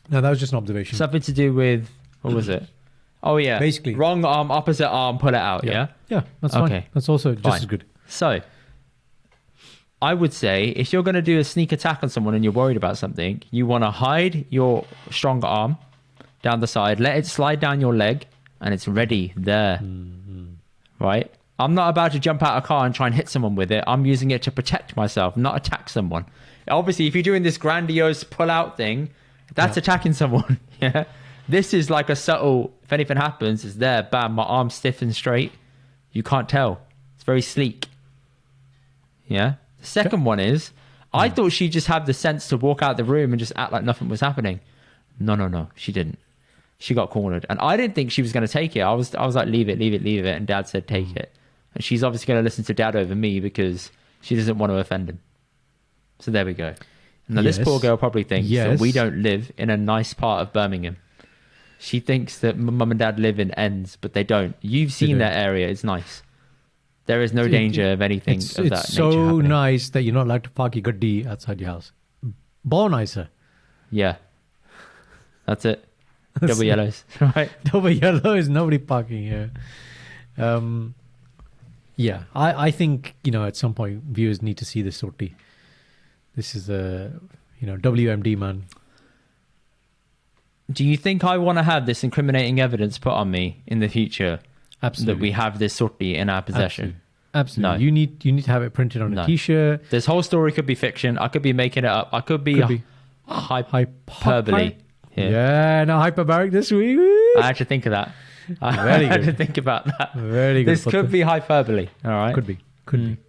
[SPEAKER 2] No, that was just an observation.
[SPEAKER 1] Something to do with, what was it? Oh, yeah.
[SPEAKER 2] Basically.
[SPEAKER 1] Wrong arm, opposite arm, pull it out, yeah?
[SPEAKER 2] Yeah, that's fine.
[SPEAKER 1] Okay.
[SPEAKER 2] That's also just
[SPEAKER 1] Fine.
[SPEAKER 2] as good.
[SPEAKER 1] So, I would say if you're going to do a sneak attack on someone and you're worried about something, you want to hide your strong arm down the side, let it slide down your leg, and it's ready there. Right? I'm not about to jump out of a car and try and hit someone with it. I'm using it to protect myself, not attack someone. Obviously, if you're doing this grandiose pull-out thing, that's attacking someone. Yeah. This is like a subtle, if anything happens, it's there, bam, my arm's stiff and straight. You can't tell. It's very sleek. Yeah. The second one is, I thought she just had the sense to walk out the room and just act like nothing was happening. No. She didn't. She got cornered. And I didn't think she was going to take it. I was like, leave it. And Dad said, take it. And she's obviously going to listen to Dad over me because she doesn't want to offend him. So there we go. Now, this poor girl probably thinks that we don't live in a nice part of Birmingham. She thinks that mum and dad live in ends, but they don't. You've seen that area. It's nice. There is no danger of anything of that nature
[SPEAKER 2] It's so
[SPEAKER 1] happening.
[SPEAKER 2] nice that you're not allowed to park your gaddi outside your house. More nicer.
[SPEAKER 1] Yeah. That's it. Double yellows. Right.
[SPEAKER 2] Double yellow is nobody parking here. Yeah, I think, at some point viewers need to see this sortie. This is a, WMD, man.
[SPEAKER 1] Do you think I want to have this incriminating evidence put on me in the future?
[SPEAKER 2] Absolutely.
[SPEAKER 1] That we have this sortie in our possession?
[SPEAKER 2] Absolutely.
[SPEAKER 1] No.
[SPEAKER 2] You need to have it printed on a t-shirt.
[SPEAKER 1] This whole story could be fiction. I could be making it up. I could be hyperbole.
[SPEAKER 2] Yeah, no, hyperbaric this week.
[SPEAKER 1] I had to think of that. I had to think about that.
[SPEAKER 2] Very good.
[SPEAKER 1] This could be hyperbole. All right.
[SPEAKER 2] Could be.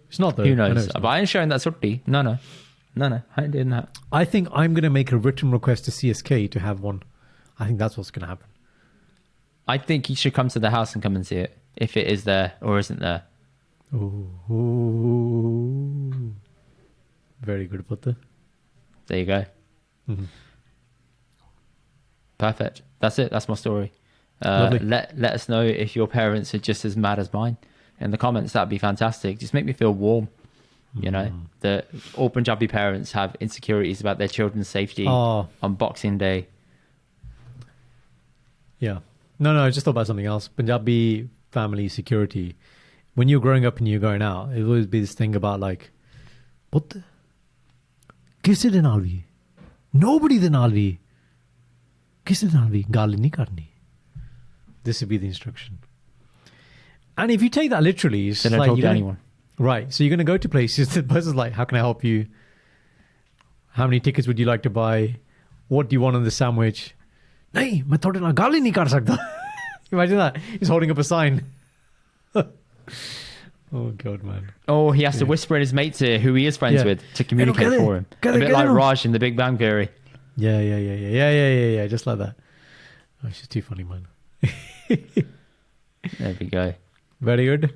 [SPEAKER 2] It's not though.
[SPEAKER 1] Who knows? But I ain't showing that sortie. No. I ain't doing that.
[SPEAKER 2] I think I'm going to make a written request to CSK to have one. I think that's what's going to happen.
[SPEAKER 1] I think you should come to the house and come and see it. If it is there or isn't there.
[SPEAKER 2] Ooh. Very good, Putter.
[SPEAKER 1] There you go. Mm-hmm. Perfect. That's it. That's my story. Let us know if your parents are just as mad as mine in the comments. That'd be fantastic. Just make me feel warm. That all Punjabi parents have insecurities about their children's safety on Boxing Day.
[SPEAKER 2] Yeah. No, I just thought about something else. Punjabi family security. When you're growing up and you're going out, it would always be this thing about like, what? Kisse de naal vi? Nobody de naal vi? Kisse de naal vi? Gal nahi karni. This would be the instruction. And if you take that literally, it's
[SPEAKER 1] then
[SPEAKER 2] like
[SPEAKER 1] talk to anyone.
[SPEAKER 2] Right. So you're going to go to places. The person's like, how can I help you? How many tickets would you like to buy? What do you want on the sandwich? Nahi, main thode naal gal hi nahi kar sakta. Imagine that. He's holding up a sign. Oh, God, man.
[SPEAKER 1] Oh, he has to whisper in his mate's ear who he is friends with to communicate for him. A bit like Raj in The Big Bang Theory.
[SPEAKER 2] Yeah. Just like that. Oh, she's too funny, man.
[SPEAKER 1] There we go.
[SPEAKER 2] Very good.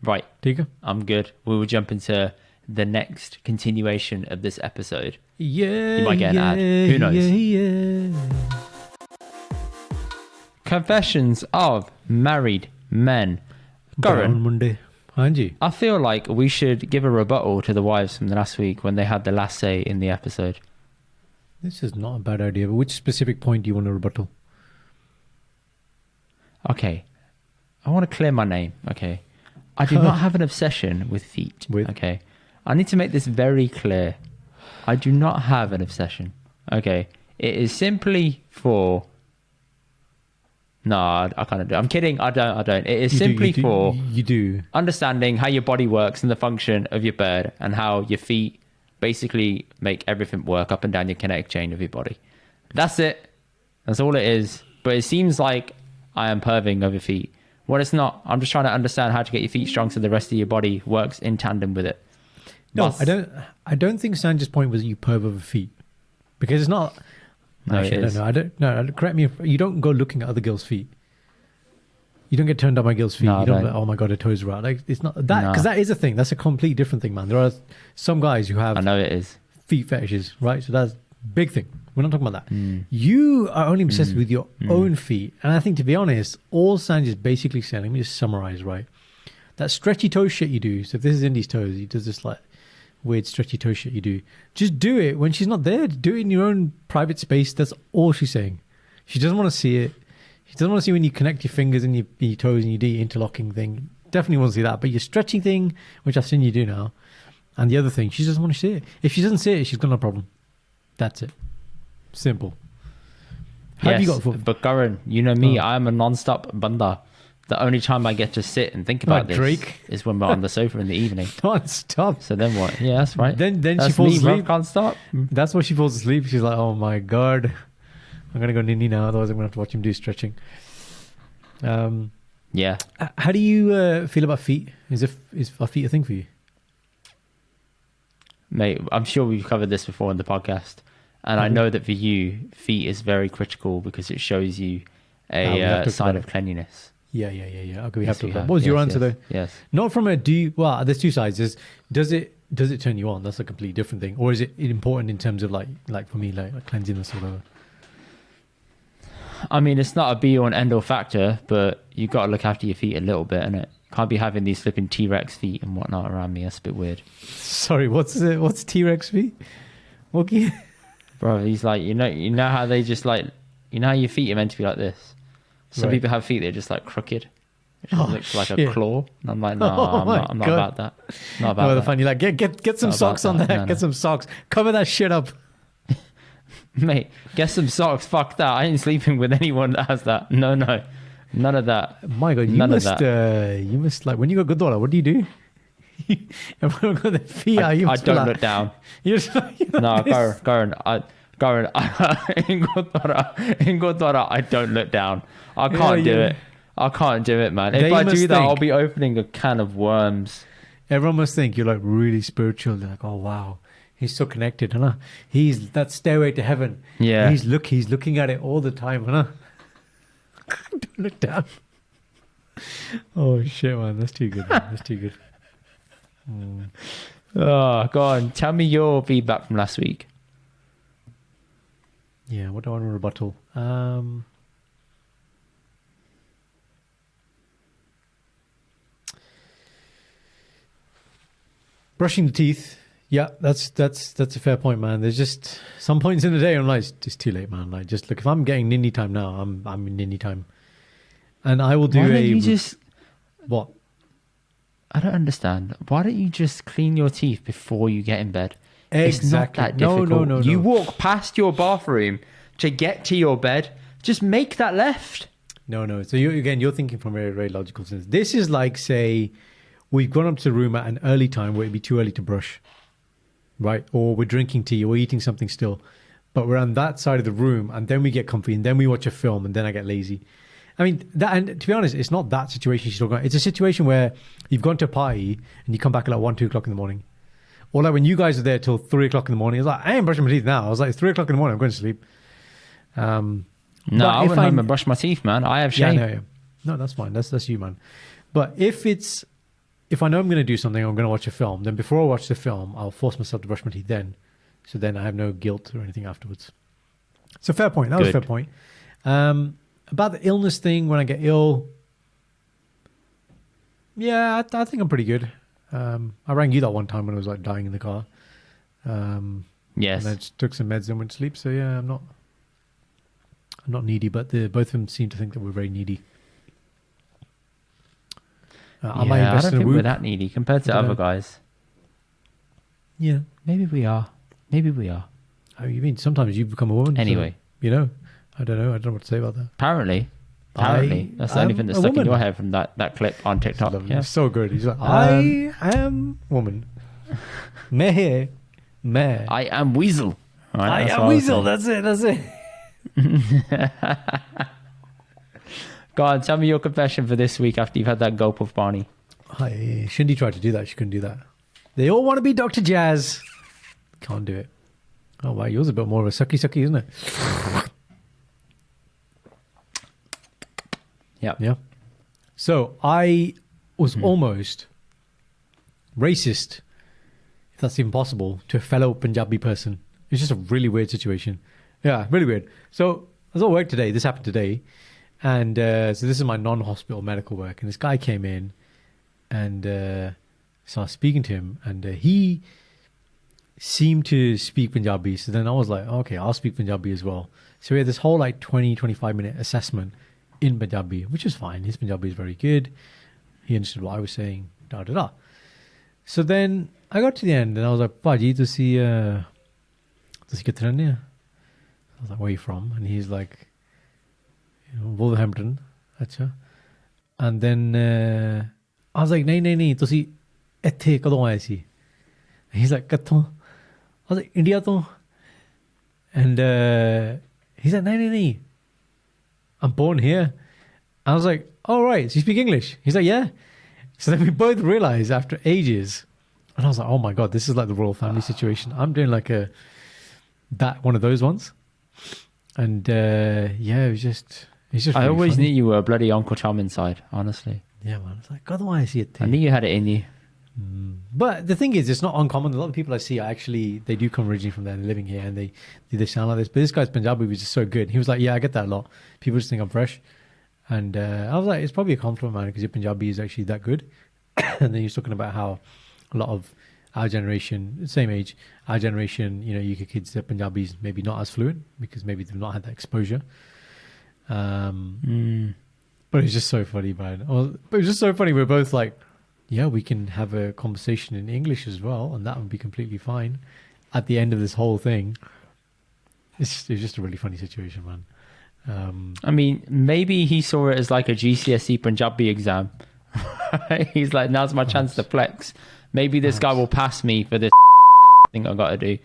[SPEAKER 1] Right.
[SPEAKER 2] Tika?
[SPEAKER 1] I'm good. We will jump into the next continuation of this episode.
[SPEAKER 2] Yeah.
[SPEAKER 1] You might get an ad. Who knows?
[SPEAKER 2] Yeah.
[SPEAKER 1] Confessions of Married Men. Karan,
[SPEAKER 2] Monday. Hanji.
[SPEAKER 1] I feel like we should give a rebuttal to the wives from the last week when they had the last say in the episode.
[SPEAKER 2] This is not a bad idea, but which specific point do you want to rebuttal?
[SPEAKER 1] Okay. I want to clear my name. Okay. I do not have an obsession with feet. Okay. I need to make this very clear. I do not have an obsession. Okay. It is simply for... No, I can't do it. I'm kidding. I don't. It is simply for understanding how your body works and the function of your bird and how your feet basically make everything work up and down your kinetic chain of your body. That's it. That's all it is. But it seems like I am perving over feet. Well, it's not. I'm just trying to understand how to get your feet strong so the rest of your body works in tandem with it.
[SPEAKER 2] No, I don't think Sanjay's point was you perv over feet. Because it's not...
[SPEAKER 1] No,
[SPEAKER 2] actually, I don't know. No, correct me if you don't go looking at other girls' feet. You don't get turned on by girls' feet.
[SPEAKER 1] No,
[SPEAKER 2] you don't go, oh my God, her toes are out. Like, it's not that, because that is a thing. That's a complete different thing, man. There are some guys who have
[SPEAKER 1] I know it is
[SPEAKER 2] feet fetishes, right? So that's a big thing. We're not talking about that. You are only obsessed with your own feet. And I think, to be honest, all Sanj is basically saying, let me just summarize, right? That stretchy toe shit you do. So if this is Indy's toes, he does this like weird stretchy toe shit you do. Just do it when she's not there. Do it in your own private space. That's all she's saying. She doesn't want to see it. She doesn't want to see when you connect your fingers and your toes and you do your interlocking thing. Definitely want to see that. But your stretching thing, which I've seen you do now, and the other thing, she doesn't want to see it. If she doesn't see it, she's got no problem. That's it. Simple. Have you got foot?
[SPEAKER 1] But Karan, you know me, I'm a non-stop banda. The only time I get to sit and think about this
[SPEAKER 2] Drake.
[SPEAKER 1] is when we're on the sofa in the evening.
[SPEAKER 2] Non-stop.
[SPEAKER 1] So then what? Yeah, that's right.
[SPEAKER 2] Then
[SPEAKER 1] that's
[SPEAKER 2] she falls
[SPEAKER 1] me, bro.
[SPEAKER 2] asleep.
[SPEAKER 1] Can't stop.
[SPEAKER 2] That's why she falls asleep. She's like, oh my God, I'm going to go ninny now. Otherwise I'm going to have to watch him do stretching.
[SPEAKER 1] Yeah.
[SPEAKER 2] How do you feel about feet? Is are feet a thing for you?
[SPEAKER 1] Mate, I'm sure we've covered this before in the podcast. And I know that for you, feet is very critical because it shows you a sign of cleanliness.
[SPEAKER 2] Yeah. Okay, we have to.
[SPEAKER 1] What
[SPEAKER 2] was your answer though?
[SPEAKER 1] Yes.
[SPEAKER 2] Not from a well, there's two sides. Does it turn you on? That's a completely different thing. Or is it important in terms of like for me, like cleanliness or whatever?
[SPEAKER 1] I mean, it's not a be all and end all factor, but you got to look after your feet a little bit, innit? Can't be having these flipping T-Rex feet and whatnot around me. That's a bit weird.
[SPEAKER 2] Sorry, what's T-Rex feet? Okay.
[SPEAKER 1] Bro, he's like, you know how they just like, you know how your feet are meant to be like this? Some people have feet that are just like crooked. It just looks like a claw. And I'm like, no, I'm not about that. Not about that.
[SPEAKER 2] Funny, like get some socks on that. No. Get some socks. Cover that shit up.
[SPEAKER 1] Mate, get some socks. Fuck that. I ain't sleeping with anyone that has that. No. None of that.
[SPEAKER 2] My God, you must like when you go Gurdwara, what do you do? Everyone got their feet out.
[SPEAKER 1] I don't look down. You're no, Karan, in Gurdwara, I don't look down. I can't do it. I can't do it, man. If I do that, I'll be opening a can of worms.
[SPEAKER 2] Everyone must think you're like really spiritual. They're like, oh wow, he's so connected, huh? He's that stairway to heaven.
[SPEAKER 1] Yeah.
[SPEAKER 2] He's looking at it all the time, huh? Don't look down. Oh shit, man, that's too good. Man. That's too good.
[SPEAKER 1] Oh, go on. Tell me your feedback from last week.
[SPEAKER 2] Yeah, what do I want to rebuttal? Brushing the teeth. Yeah, that's a fair point, man. There's just some points in the day I'm like, it's too late, man. Like, just look, if I'm getting ninny time now, I'm in ninny time, and I will do what?
[SPEAKER 1] I don't understand. Why don't you just clean your teeth before you get in bed?
[SPEAKER 2] Exactly.
[SPEAKER 1] It's not that difficult.
[SPEAKER 2] No.
[SPEAKER 1] You walk past your bathroom to get to your bed. Just make that left.
[SPEAKER 2] No. So you're thinking from a very, very logical sense. This is like, say, we've gone up to the room at an early time where it'd be too early to brush, right? Or we're drinking tea or we're eating something still, but we're on that side of the room and then we get comfy and then we watch a film and then I get lazy. I mean, and to be honest, it's not that situation she's talking about. It's a situation where you've gone to a party and you come back at like 1, 2 o'clock in the morning. Or like when you guys are there till 3 o'clock in the morning, it's like, I ain't brushing my teeth now. I was like, it's 3 o'clock in the morning, I'm going to sleep.
[SPEAKER 1] No, I went home and brushed my teeth, man. I have shame.
[SPEAKER 2] Yeah. No, that's fine. That's you, man. But if I know I'm going to do something, I'm going to watch a film, then before I watch the film, I'll force myself to brush my teeth then. So then I have no guilt or anything afterwards. It's a fair point. That was a fair point. About the illness thing, when I get ill, yeah, I think I'm pretty good. I rang you that one time when I was like dying in the car.
[SPEAKER 1] Yes.
[SPEAKER 2] And I just took some meds and went to sleep. So yeah, I'm not needy, but both of them seem to think that we're very needy.
[SPEAKER 1] I don't think we're that needy compared to other guys.
[SPEAKER 2] Yeah.
[SPEAKER 1] Maybe we are.
[SPEAKER 2] Oh, you mean sometimes you become a woman?
[SPEAKER 1] Anyway.
[SPEAKER 2] So, I don't know what to say about that.
[SPEAKER 1] Apparently. That's the only thing that's stuck in your head from that clip on TikTok. Yeah.
[SPEAKER 2] It's so good. He's like, I am woman. Meh.
[SPEAKER 1] I am Weasel.
[SPEAKER 2] Right, I am Weasel. That's it.
[SPEAKER 1] Go on, tell me your confession for this week after you've had that gulp of Barney.
[SPEAKER 2] Hi, Shindy tried to do that. She couldn't do that. They all want to be Dr. Jazz. Can't do it. Oh, wow. Yours is a bit more of a sucky, isn't it? Yeah. So I was almost racist, if that's even possible, to a fellow Punjabi person. It's just a really weird situation. Yeah, really weird. So I was at work today. This happened today. And so this is my non-hospital medical work. And this guy came in and so I was speaking to him. And he seemed to speak Punjabi. So then I was like, okay, I'll speak Punjabi as well. So we had this whole like 20, 25-minute assessment in Punjabi, which is fine. His Punjabi is very good. He understood what I was saying, da da da. So then I got to the end and I was like, Paji, ਤੁਸੀਂ ਕਿੱਥੇ ਰਹਿੰਦੇ ਆ? I was like, where are you from? And he's like, you know, Wolverhampton. Acha. And then I was like, ਨਹੀਂ ਤੁਸੀਂ ਇੱਥੇ ਕਦੋਂ ਆਏ ਸੀ? And he's like, ਕਿੱਥੋਂ? I was like, India ਤੋਂ. And he's like, ਨਹੀਂ. I'm born here. I was like, oh, right. So you speak English? He's like, yeah. So then we both realized after ages, and I was like, oh my God, this is like the royal family situation. I'm doing like one of those ones. And yeah, it's just
[SPEAKER 1] I
[SPEAKER 2] really
[SPEAKER 1] always
[SPEAKER 2] funny.
[SPEAKER 1] knew you were a bloody Uncle Tom inside, honestly.
[SPEAKER 2] Yeah, man. It's like, God, why I see it.
[SPEAKER 1] I knew you had it in you.
[SPEAKER 2] But the thing is, it's not uncommon. A lot of people I see are actually, they do come originally from there and they're living here and they sound like this. But this guy's Punjabi was just so good. He was like, yeah, I get that a lot. People just think I'm fresh. And I was like, it's probably a compliment, man, because your Punjabi is actually that good. And then he was talking about how a lot of our generation, same age, our generation, you know, UK kids, their Punjabi is maybe not as fluent because maybe they've not had that exposure. But it's just so funny, man. But it's just so funny. We're both like, yeah, we can have a conversation in English as well, and that would be completely fine. At the end of this whole thing, it's just a really funny situation, man.
[SPEAKER 1] I mean, maybe he saw it as like a GCSE Punjabi exam. He's like, now's my chance to flex. Maybe this guy will pass me for this thing I got to do,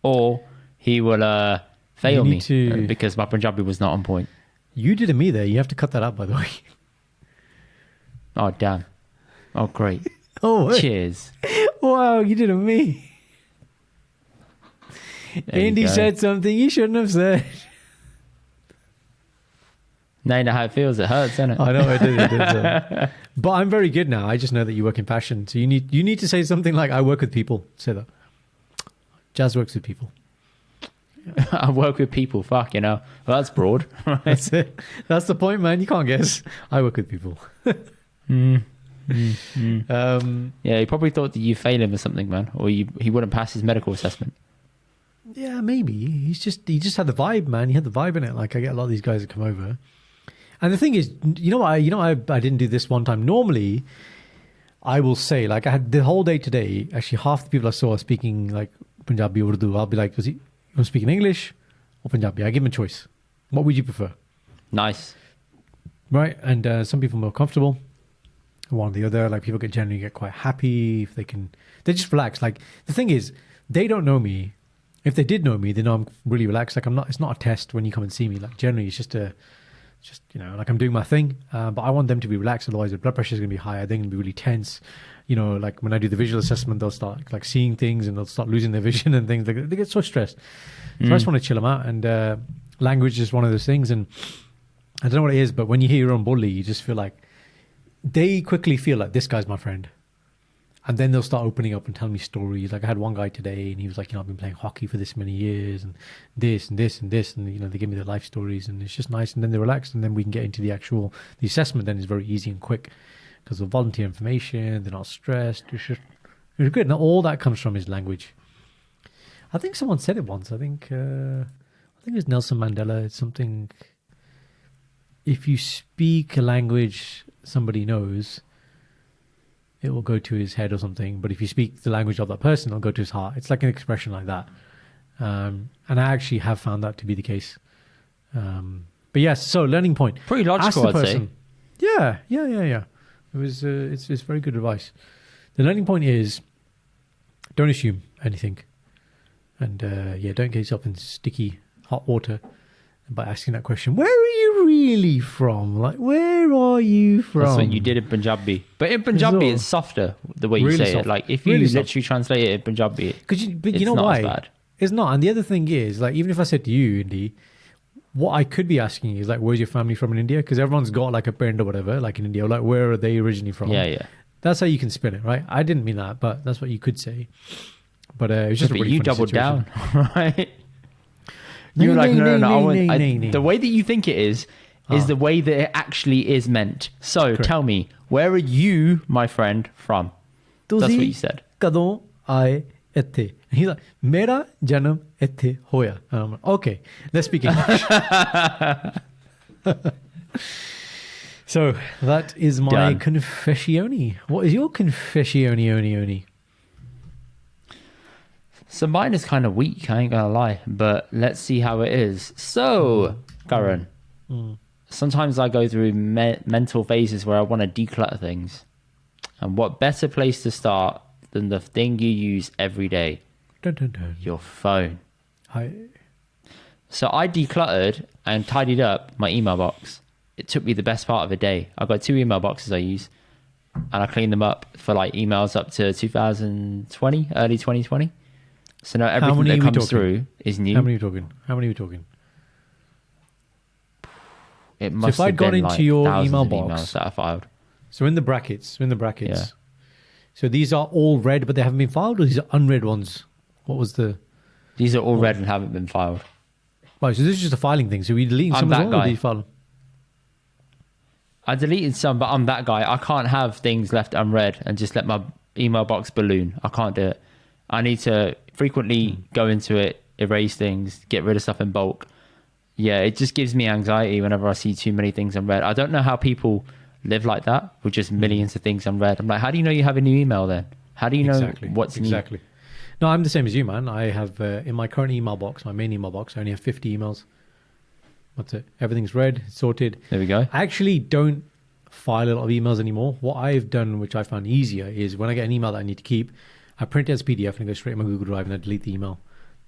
[SPEAKER 1] or he will fail me because my Punjabi was not on point.
[SPEAKER 2] You did a me there. You have to cut that out, by the way.
[SPEAKER 1] Oh, damn. Oh, great.
[SPEAKER 2] Oh,
[SPEAKER 1] cheers.
[SPEAKER 2] Wow, you did a me. Indy said something you shouldn't have said.
[SPEAKER 1] Now you know how it feels. It hurts, doesn't it?
[SPEAKER 2] I know it did. But I'm very good now. I just know that you work in fashion. So you need to say something like, I work with people. Say that. Jazz works with people.
[SPEAKER 1] I work with people. Fuck, you know. Well, that's broad. Right?
[SPEAKER 2] That's it. That's the point, man. You can't guess. I work with people.
[SPEAKER 1] Yeah, he probably thought that you failed him or something, man, or he wouldn't pass his medical assessment.
[SPEAKER 2] Yeah, maybe. He just had the vibe, man. He had the vibe in it. Like, I get a lot of these guys that come over. And the thing is, I didn't do this one time. Normally, I will say, like, I had the whole day today, actually half the people I saw are speaking like Punjabi, Urdu. I'll be like, you want to speak in English or Punjabi? I give them a choice. What would you prefer?
[SPEAKER 1] Nice.
[SPEAKER 2] Right? And some people are more comfortable. One or the other. Like, people generally get quite happy if they just relax. Like, the thing is, they don't know me. If they did know me, they know I'm really relaxed. Like, it's not a test when you come and see me. Like, generally, it's just like I'm doing my thing. But I want them to be relaxed. Otherwise, their blood pressure is going to be higher. They're going to be really tense. You know, like when I do the visual assessment, they'll start like seeing things and they'll start losing their vision and things. They get so stressed. So I just want to chill them out. And language is one of those things. And I don't know what it is, but when you hear your own bully, you just feel like they quickly feel like this guy's my friend. And then they'll start opening up and telling me stories. Like I had one guy today and he was like, I've been playing hockey for this many years and this and this and this. And, they give me their life stories and it's just nice. And then they relax and then we can get into the assessment then is very easy and quick because of volunteer information. They're not stressed. It's good. And all that comes from his language. I think someone said it once. I think it was Nelson Mandela. It's something, if you speak a language somebody knows, it will go to his head or something. But if you speak the language of that person, it'll go to his heart. It's like an expression like that. And I actually have found that to be the case. But yes, so learning point.
[SPEAKER 1] Pretty logical, I'd say.
[SPEAKER 2] Yeah. It was. It's very good advice. The learning point is, don't assume anything, and don't get yourself in sticky hot water by asking that question. Where are you really from? Like, where are you from?
[SPEAKER 1] That's what you did in Punjabi. But in Punjabi, it's softer the way you
[SPEAKER 2] really
[SPEAKER 1] say
[SPEAKER 2] soft.
[SPEAKER 1] it. Like if you
[SPEAKER 2] Really
[SPEAKER 1] literally translate it in Punjabi,
[SPEAKER 2] but you know
[SPEAKER 1] not
[SPEAKER 2] why?
[SPEAKER 1] as bad.
[SPEAKER 2] It's not. And the other thing is, like, even if I said to you, Indy, what I could be asking is like, where's your family from in India? Because everyone's got like a parent or whatever, like in India. Like, where are they originally from?
[SPEAKER 1] Yeah.
[SPEAKER 2] That's how you can spin it, right? I didn't mean that, but that's what you could say. But it was just a really
[SPEAKER 1] you
[SPEAKER 2] funny
[SPEAKER 1] doubled
[SPEAKER 2] situation.
[SPEAKER 1] down, right? You're like, no.
[SPEAKER 2] No.
[SPEAKER 1] The way that you think it is the way that it actually is meant. So tell me, where are you, my friend, from? That's what you said.
[SPEAKER 2] Kadon aaye ਇੱਥੇ? He's like, मेरा जन्म ਇੱਥੇ होया. And I'm like, okay, let's speak English. So that is my
[SPEAKER 1] Done.
[SPEAKER 2] confessione. What is your confessione?
[SPEAKER 1] So mine is kind of weak, I ain't gonna lie, but let's see how it is. So, Karan, sometimes I go through mental phases where I want to declutter things. And what better place to start than the thing you use every day?
[SPEAKER 2] Dun, dun, dun.
[SPEAKER 1] Your phone.
[SPEAKER 2] Hi.
[SPEAKER 1] So I decluttered and tidied up my email box. It took me the best part of a day. I've got 2 email boxes I use, and I cleaned them up for like emails up to 2020, early 2020. So now everything that comes through is new.
[SPEAKER 2] How many are you talking?
[SPEAKER 1] It must
[SPEAKER 2] if I'd
[SPEAKER 1] have
[SPEAKER 2] gone
[SPEAKER 1] been
[SPEAKER 2] into
[SPEAKER 1] like
[SPEAKER 2] your
[SPEAKER 1] thousands
[SPEAKER 2] email
[SPEAKER 1] of
[SPEAKER 2] box,
[SPEAKER 1] emails that I filed.
[SPEAKER 2] So in the brackets.
[SPEAKER 1] Yeah.
[SPEAKER 2] So these are all read, but they haven't been filed, or these are unread ones? What was the?
[SPEAKER 1] These are all read and haven't been filed.
[SPEAKER 2] Right, so this is just a filing thing. So we deleting some as well, or do you file?
[SPEAKER 1] I deleted some, but I'm that guy. I can't have things left unread and just let my email box balloon. I can't do it. I need to frequently go into it, erase things, get rid of stuff in bulk. Yeah, it just gives me anxiety whenever I see too many things unread. I don't know how people live like that with just millions of things unread. I'm like, how do you know you have a new email then? How do you know what's new?
[SPEAKER 2] Exactly. No, I'm the same as you, man. I have in my current email box, my main email box, I only have 50 emails. That's it. Everything's read, sorted.
[SPEAKER 1] There we go.
[SPEAKER 2] I actually don't file a lot of emails anymore. What I've done, which I found easier, is when I get an email that I need to keep, I print it as a PDF and go straight to my Google Drive and I delete the email.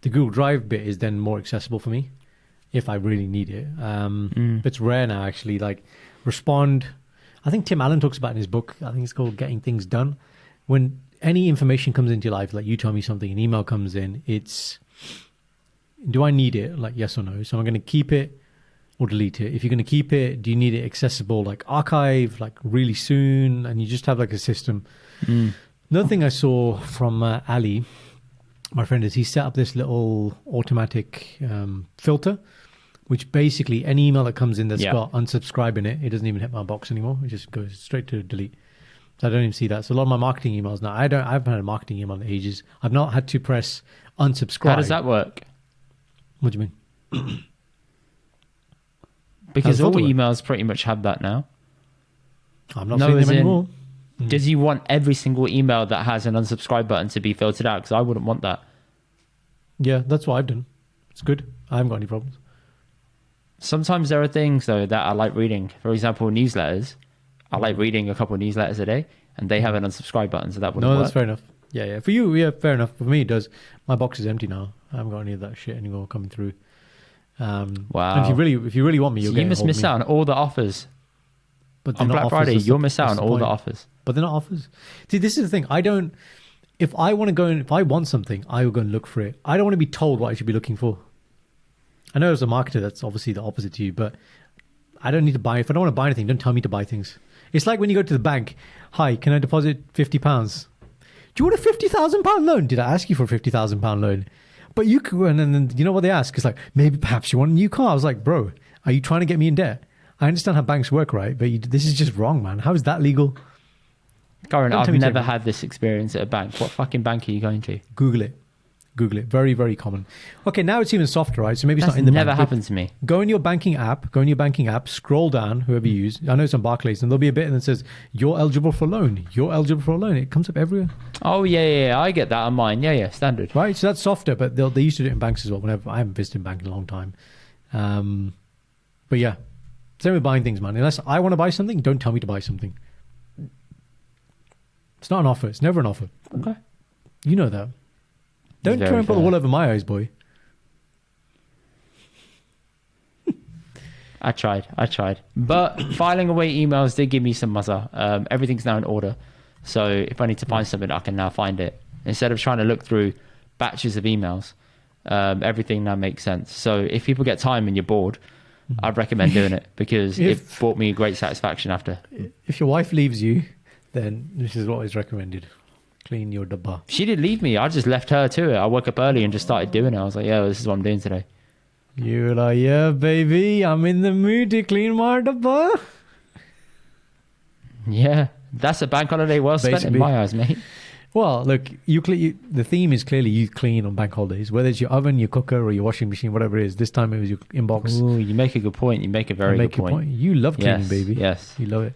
[SPEAKER 2] The Google Drive bit is then more accessible for me if I really need it. But it's rare now, actually. Like, respond. I think Tim Allen talks about it in his book. I think it's called Getting Things Done. When any information comes into your life, like you tell me something, an email comes in, it's, do I need it? Like, yes or no? So I'm going to keep it or delete it. If you're going to keep it, do you need it accessible, like archive, like really soon? And you just have like a system. Another thing I saw from Ali, my friend, is he set up this little automatic filter, which basically any email that comes in that's got unsubscribe in it, it doesn't even hit my box anymore. It just goes straight to delete. So I don't even see that. So a lot of my marketing emails now, I haven't had a marketing email in ages. I've not had to press unsubscribe.
[SPEAKER 1] How does that work?
[SPEAKER 2] What do you mean?
[SPEAKER 1] Because all emails pretty much have that now.
[SPEAKER 2] I'm not seeing them anymore.
[SPEAKER 1] Does you want every single email that has an unsubscribe button to be filtered out? Because I wouldn't want that.
[SPEAKER 2] Yeah, that's what I've done. It's good. I haven't got any problems.
[SPEAKER 1] Sometimes there are things, though, that I like reading. For example, newsletters. I like reading a couple of newsletters a day, and they have an unsubscribe button, so that wouldn't work.
[SPEAKER 2] No, that's fair enough. Yeah. For you, yeah, fair enough. For me, it does. My box is empty now. I haven't got any of that shit anymore coming through.
[SPEAKER 1] Wow.
[SPEAKER 2] And if you really want me, you'll get
[SPEAKER 1] you must miss out on all the offers.
[SPEAKER 2] But
[SPEAKER 1] on Black Friday, you'll miss out on all the offers.
[SPEAKER 2] But they're not offers. See, this is the thing. If I want something, I will go and look for it. I don't want to be told what I should be looking for. I know as a marketer, that's obviously the opposite to you, but I don't need to buy. If I don't want to buy anything, don't tell me to buy things. It's like when you go to the bank. Hi, can I deposit £50? Do you want a £50,000 loan? Did I ask you for a £50,000 loan? But you could, and then you know what they ask? It's like, maybe perhaps you want a new car. I was like, bro, are you trying to get me in debt? I understand how banks work, right? But this is just wrong, man. How is that legal?
[SPEAKER 1] Karen, I've never had this experience at a bank. What fucking bank are you going to?
[SPEAKER 2] Google it. Very, very common. Okay, now it's even softer, right? So maybe it's not in the bank.
[SPEAKER 1] Never happened to me.
[SPEAKER 2] Go in your banking app, scroll down, whoever you use. I know it's on Barclays, and there'll be a bit that says, you're eligible for a loan. It comes up everywhere.
[SPEAKER 1] Oh, yeah. I get that on mine. Yeah, standard.
[SPEAKER 2] Right, so that's softer, but they used to do it in banks as well. Whenever I haven't visited a bank in a long time. But yeah, same with buying things, man. Unless I want to buy something, don't tell me to buy something. It's not an offer. It's never an offer.
[SPEAKER 1] Okay.
[SPEAKER 2] You know that. Don't try and put the wool over my eyes, boy.
[SPEAKER 1] I tried. But filing away emails did give me some muzza. Everything's now in order. So if I need to find something, I can now find it. Instead of trying to look through batches of emails, everything now makes sense. So if people get time and you're bored, I'd recommend doing it because it brought me great satisfaction after.
[SPEAKER 2] If your wife leaves you, then this is what is recommended. Clean your dabba.
[SPEAKER 1] She didn't leave me. I just left her to it. I woke up early and just started doing it. I was like, yeah, this is what I'm doing today.
[SPEAKER 2] You're like, yeah, baby, I'm in the mood to clean my dabba.
[SPEAKER 1] Yeah, that's a bank holiday well spent
[SPEAKER 2] Basically.
[SPEAKER 1] in my eyes, mate.
[SPEAKER 2] Well, look, the theme is clearly you clean on bank holidays, whether it's your oven, your cooker, or your washing machine, whatever it is. This time it was your inbox.
[SPEAKER 1] Ooh, you make a good point. You make a very good point.
[SPEAKER 2] You love cleaning,
[SPEAKER 1] Yes,
[SPEAKER 2] baby.
[SPEAKER 1] yes.
[SPEAKER 2] You love it.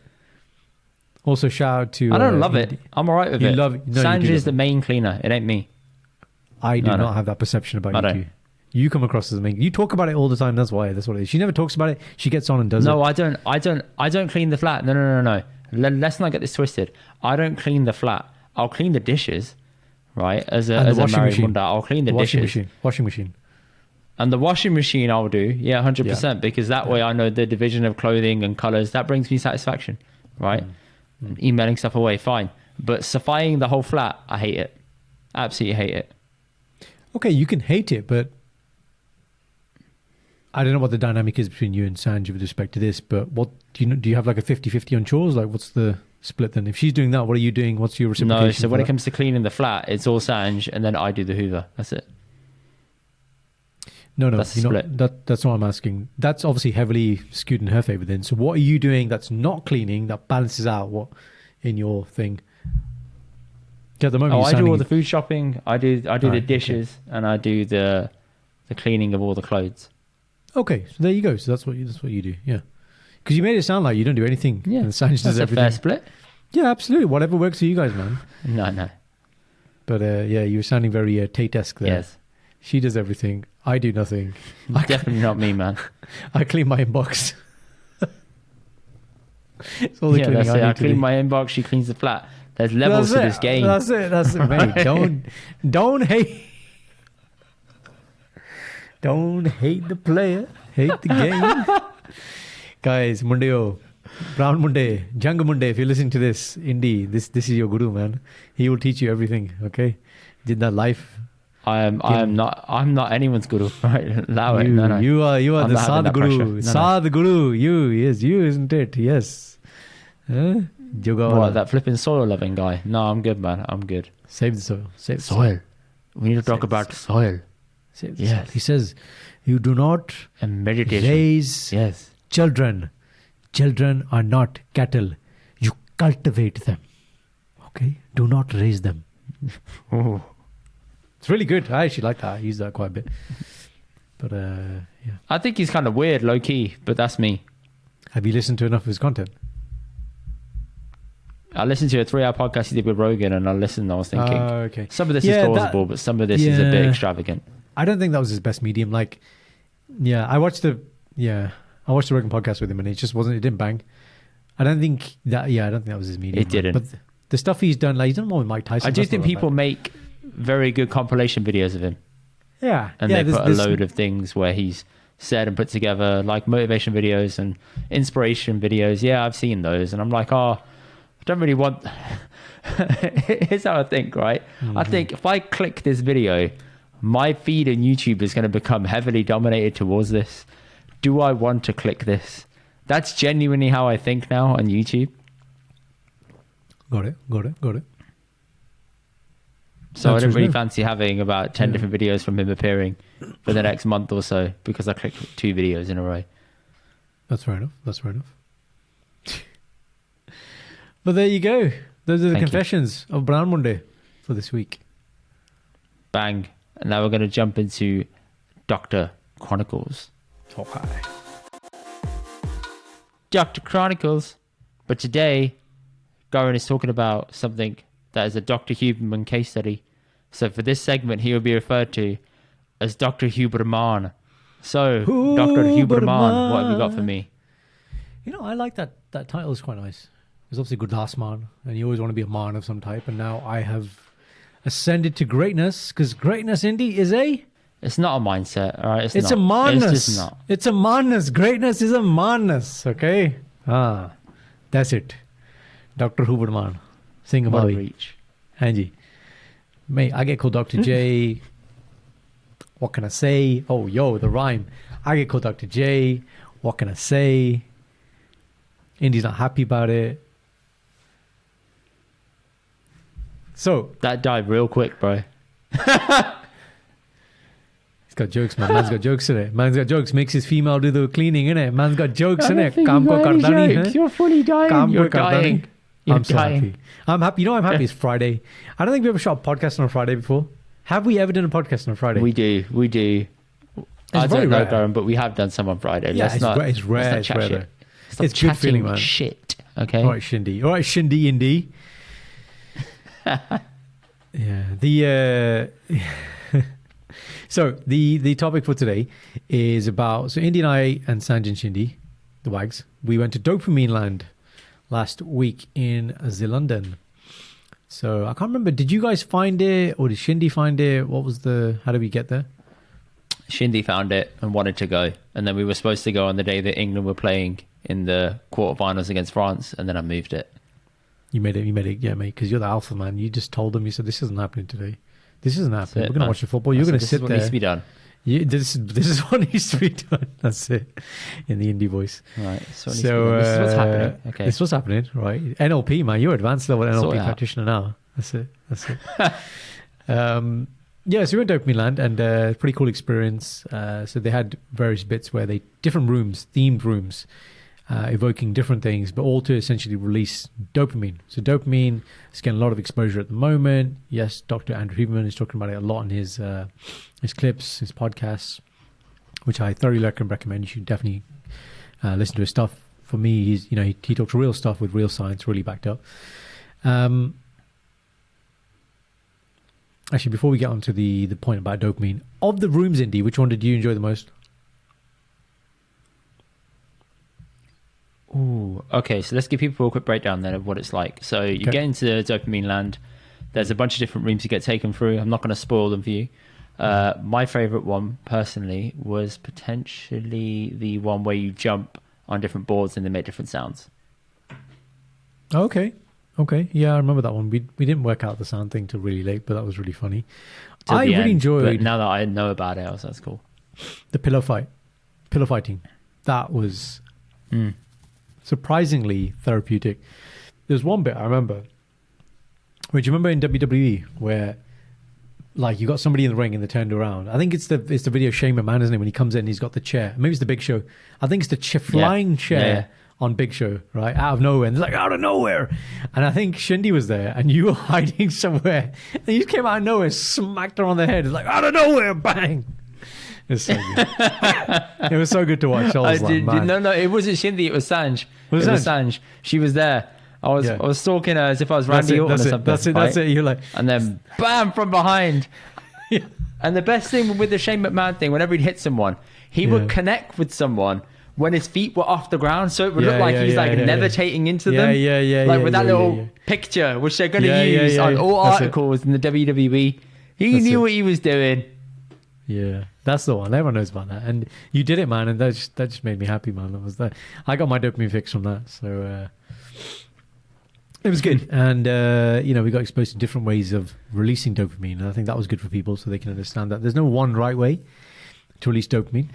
[SPEAKER 2] Also, shout out to...
[SPEAKER 1] I don't love it. I'm all right with
[SPEAKER 2] you
[SPEAKER 1] it.
[SPEAKER 2] love it. No, you
[SPEAKER 1] Sanj
[SPEAKER 2] do
[SPEAKER 1] is
[SPEAKER 2] love
[SPEAKER 1] the
[SPEAKER 2] it.
[SPEAKER 1] main cleaner. It ain't me.
[SPEAKER 2] I do
[SPEAKER 1] No,
[SPEAKER 2] not
[SPEAKER 1] no.
[SPEAKER 2] have that perception about
[SPEAKER 1] I
[SPEAKER 2] you
[SPEAKER 1] don't.
[SPEAKER 2] two. You come across as the main... You talk about it all the time. That's why. That's what it is. She never talks about it. She gets on and does
[SPEAKER 1] No,
[SPEAKER 2] it.
[SPEAKER 1] I don't clean the flat. No. Let's not get this twisted. I don't clean the flat. I'll clean the dishes, right? As a married Munda, I'll clean the dishes.
[SPEAKER 2] Washing machine.
[SPEAKER 1] And the washing machine I'll do, 100%, because that way I know the division of clothing and colors. That brings me satisfaction, right? Emailing stuff away, fine. But safeing the whole flat, I hate it. Absolutely hate it.
[SPEAKER 2] Okay, you can hate it, but I don't know what the dynamic is between you and Sanj with respect to this, but what do you have like a 50-50 on chores? Like, what's the split then? If she's doing that, what are you doing? What's your reciprocation?
[SPEAKER 1] No, so when
[SPEAKER 2] for
[SPEAKER 1] it comes to cleaning the flat, it's all Sanj, and then I do the Hoover. That's it.
[SPEAKER 2] No,
[SPEAKER 1] That's split.
[SPEAKER 2] That's what I'm asking. That's obviously heavily skewed in her favor then. So what are you doing that's not cleaning that balances out what in your thing? 'Cause at the moment,
[SPEAKER 1] Oh,
[SPEAKER 2] you're
[SPEAKER 1] I do all
[SPEAKER 2] sounding-
[SPEAKER 1] the food shopping. I do the
[SPEAKER 2] Right,
[SPEAKER 1] dishes, and I do the cleaning of all the clothes.
[SPEAKER 2] Okay, so there you go. So that's what you do. Yeah, because you made it sound like you don't do anything.
[SPEAKER 1] Yeah,
[SPEAKER 2] and Sanj does
[SPEAKER 1] that's a
[SPEAKER 2] everything.
[SPEAKER 1] fair split.
[SPEAKER 2] Yeah, absolutely. Whatever works for you guys, man.
[SPEAKER 1] No.
[SPEAKER 2] But yeah, you were sounding very Tate-esque there.
[SPEAKER 1] Yes,
[SPEAKER 2] She does everything. I do nothing.
[SPEAKER 1] definitely not me, man.
[SPEAKER 2] I clean my inbox. It's all the
[SPEAKER 1] Yeah,
[SPEAKER 2] cleaning
[SPEAKER 1] that's it. I
[SPEAKER 2] need to
[SPEAKER 1] clean
[SPEAKER 2] do.
[SPEAKER 1] my inbox. She cleans the flat. There's levels to this game.
[SPEAKER 2] That's it, mate. Don't hate the player. Hate the game. Guys, Mundeo, Brown Munde, Janga Munde, if you're listening to this, Indy, this is your guru, man. He will teach you everything, okay? Did that life.
[SPEAKER 1] I'm not anyone's guru. Right? Allow it. No.
[SPEAKER 2] You are
[SPEAKER 1] I'm
[SPEAKER 2] the
[SPEAKER 1] not having that pressure.
[SPEAKER 2] Sadhguru.
[SPEAKER 1] No.
[SPEAKER 2] Sadhguru. You, isn't it? Yes. Yoga.
[SPEAKER 1] What, that flipping soil loving guy? No, I'm good, man. I'm good.
[SPEAKER 2] Save the soil. Save the
[SPEAKER 1] Soil. We need to talk
[SPEAKER 2] Save the
[SPEAKER 1] about soil
[SPEAKER 2] Save the
[SPEAKER 1] Yes.
[SPEAKER 2] soil. He says, you do not
[SPEAKER 1] and meditation.
[SPEAKER 2] raise
[SPEAKER 1] Yes.
[SPEAKER 2] children. Children are not cattle. You cultivate them. Okay? Do not raise them.
[SPEAKER 1] Ooh.
[SPEAKER 2] It's really good. I actually like that. I use that quite a bit. But yeah.
[SPEAKER 1] I think he's kind of weird, low key, but that's me.
[SPEAKER 2] Have you listened to enough of his content?
[SPEAKER 1] I listened to a 3-hour podcast he did with Rogan, and I listened. I was thinking,
[SPEAKER 2] Okay.
[SPEAKER 1] some of this
[SPEAKER 2] Yeah,
[SPEAKER 1] is plausible, but some of this is a bit
[SPEAKER 2] yeah.
[SPEAKER 1] extravagant.
[SPEAKER 2] I don't think that was his best medium. Like, I watched the Rogan podcast with him, and it didn't bang. I don't think that was his medium.
[SPEAKER 1] It didn't.
[SPEAKER 2] But the stuff he's done, like he's done more with Mike Tyson.
[SPEAKER 1] I do
[SPEAKER 2] That's
[SPEAKER 1] think
[SPEAKER 2] not that
[SPEAKER 1] people
[SPEAKER 2] bad.
[SPEAKER 1] make very good compilation videos of him,
[SPEAKER 2] Yeah.
[SPEAKER 1] and
[SPEAKER 2] yeah,
[SPEAKER 1] they put a
[SPEAKER 2] this-
[SPEAKER 1] load of things where he's said and put together, like motivation videos and inspiration videos. Yeah, I've seen those, and I'm like, I don't really want. Here's how I think, right? I think if I click this video, my feed on YouTube is going to become heavily dominated towards this. Do I want to click this? That's genuinely how I think now on YouTube.
[SPEAKER 2] Got it.
[SPEAKER 1] So I
[SPEAKER 2] That's
[SPEAKER 1] don't really
[SPEAKER 2] reasonable.
[SPEAKER 1] fancy having about 10 different videos from him appearing for the next month or so, because I clicked 2 videos in a row.
[SPEAKER 2] That's fair enough. But there you go. Those are the
[SPEAKER 1] Thank you.
[SPEAKER 2] confessions of Brown Monday for this week.
[SPEAKER 1] Bang. And now we're going to jump into Dr. Chronicles.
[SPEAKER 2] Okay.
[SPEAKER 1] Dr. Chronicles. But today, Garan is talking about something that is a Dr. Hubermaan case study. So for this segment, he will be referred to as Dr. Hubermaan. So, Dr. Hubermaan, what have you got for me?
[SPEAKER 2] You know, I like that title is quite nice. It's obviously Gurdas Man, and you always want to be a man of some type. And now I have ascended to greatness, because greatness, Indy, is
[SPEAKER 1] It's not a mindset, all right?
[SPEAKER 2] it's
[SPEAKER 1] not.
[SPEAKER 2] a madness.
[SPEAKER 1] It's just not.
[SPEAKER 2] It's a madness. Greatness is a madness. Okay, that's it. Dr. Hubermaan, sing
[SPEAKER 1] What
[SPEAKER 2] about
[SPEAKER 1] a
[SPEAKER 2] it.
[SPEAKER 1] reach.
[SPEAKER 2] Angie, mate, I get called Dr. J. What can I say? Oh, the rhyme. I get called Dr. J. What can I say? Indy's not happy about it. So
[SPEAKER 1] That died real quick, bro.
[SPEAKER 2] it's got jokes, man. Man's got jokes in it. Man's got jokes. Makes his female do the cleaning, innit? Man's got jokes in it. Kaam ko kardani, hai?
[SPEAKER 1] You're fully dying.
[SPEAKER 2] Kaam
[SPEAKER 1] You're
[SPEAKER 2] ko kardani.
[SPEAKER 1] dying. You're
[SPEAKER 2] I'm so
[SPEAKER 1] dying.
[SPEAKER 2] happy. I'm happy. You know, I'm happy. It's Friday. I don't think we ever shot a podcast on a Friday before. Have we ever done a podcast on a Friday?
[SPEAKER 1] We do. I
[SPEAKER 2] very
[SPEAKER 1] don't know,
[SPEAKER 2] rare.
[SPEAKER 1] Darren, but we have done some on Friday.
[SPEAKER 2] Yeah,
[SPEAKER 1] Let's
[SPEAKER 2] it's
[SPEAKER 1] not,
[SPEAKER 2] rare. It's rare.
[SPEAKER 1] let's
[SPEAKER 2] It's
[SPEAKER 1] not chat
[SPEAKER 2] rare.
[SPEAKER 1] shit. Stop
[SPEAKER 2] It's good feeling,
[SPEAKER 1] chatting
[SPEAKER 2] man.
[SPEAKER 1] shit. Okay.
[SPEAKER 2] All right, Shindy. All right, Shindy, Indy. Yeah. So the topic for today is about, so Indy and I and Sanj and Shindy, the wags, we went to Dopamine Land last week in London. So I can't remember, did you guys find it or did Shindy find it? How did we get there?
[SPEAKER 1] Shindy found it and wanted to go, and then we were supposed to go on the day that England were playing in the quarterfinals against France, and then I moved it.
[SPEAKER 2] You made it, yeah, mate, because you're the alpha man. You just told them, you said, this isn't happening today. This isn't happening. We're going to watch the football. You're going to sit there.
[SPEAKER 1] This is what needs to be done.
[SPEAKER 2] This is what needs to be done. That's it, in the indie voice.
[SPEAKER 1] Right. So this is what's happening. Okay.
[SPEAKER 2] This is what's happening, right? NLP, man. You're advanced level NLP practitioner now. That's it. Yeah, so we went to Dopamine Land, and pretty cool experience. So they had various bits where different rooms, themed rooms, evoking different things, but all to essentially release dopamine. So dopamine is getting a lot of exposure at the moment. Yes, Dr. Andrew Hubermaan is talking about it a lot in his clips, his podcasts, which I thoroughly recommend. You should definitely listen to his stuff. For me, he talks real stuff with real science, really backed up. Actually, before we get on to the point about dopamine, of the rooms, Indy, which one did you enjoy the most?
[SPEAKER 1] Ooh, okay, so let's give people a quick breakdown then of what it's like. So you get into Dopamine Land. There's a bunch of different rooms you get taken through. I'm not going to spoil them for you. My favorite one, personally, was potentially the one where you jump on different boards and they make different sounds.
[SPEAKER 2] Okay. Yeah, I remember that one. We didn't work out the sound thing till really late, but that was really funny. I really enjoyed.
[SPEAKER 1] But now that I know about it, that's cool.
[SPEAKER 2] The pillow fighting. That was surprisingly therapeutic. There's one bit I remember. Wait, do you remember in WWE where, like, you got somebody in the ring and they turned around? I think it's the video Shane McMahon, isn't it? When he comes in, and he's got the chair. Maybe it's the Big Show. I think it's the flying chair on Big Show, right? Out of nowhere. And it's like, out of nowhere. And I think Shindy was there and you were hiding somewhere. And you just came out of nowhere, smacked her on the head. It's like, out of nowhere, bang. It was so good. It was so good to watch. I was man.
[SPEAKER 1] No, it wasn't Shindy. It was Sanj. It was Sanj. She was there. I was stalking her as if I was Randy Orton or something.
[SPEAKER 2] That's it. You're like,
[SPEAKER 1] and then bam from behind.
[SPEAKER 2] Yeah.
[SPEAKER 1] And the best thing with the Shane McMahon thing, whenever he'd hit someone, he would connect with someone when his feet were off the ground, so it would look like he's levitating into them. Like with that little picture, which they're going to use on all articles in the WWE. He knew what he was doing.
[SPEAKER 2] Yeah, that's the one. Everyone knows about that, and you did it, man. And that just made me happy, man. That was that. I got my dopamine fix from that, so it was good. And we got exposed to different ways of releasing dopamine, and I think that was good for people, so they can understand that there's no one right way to release dopamine.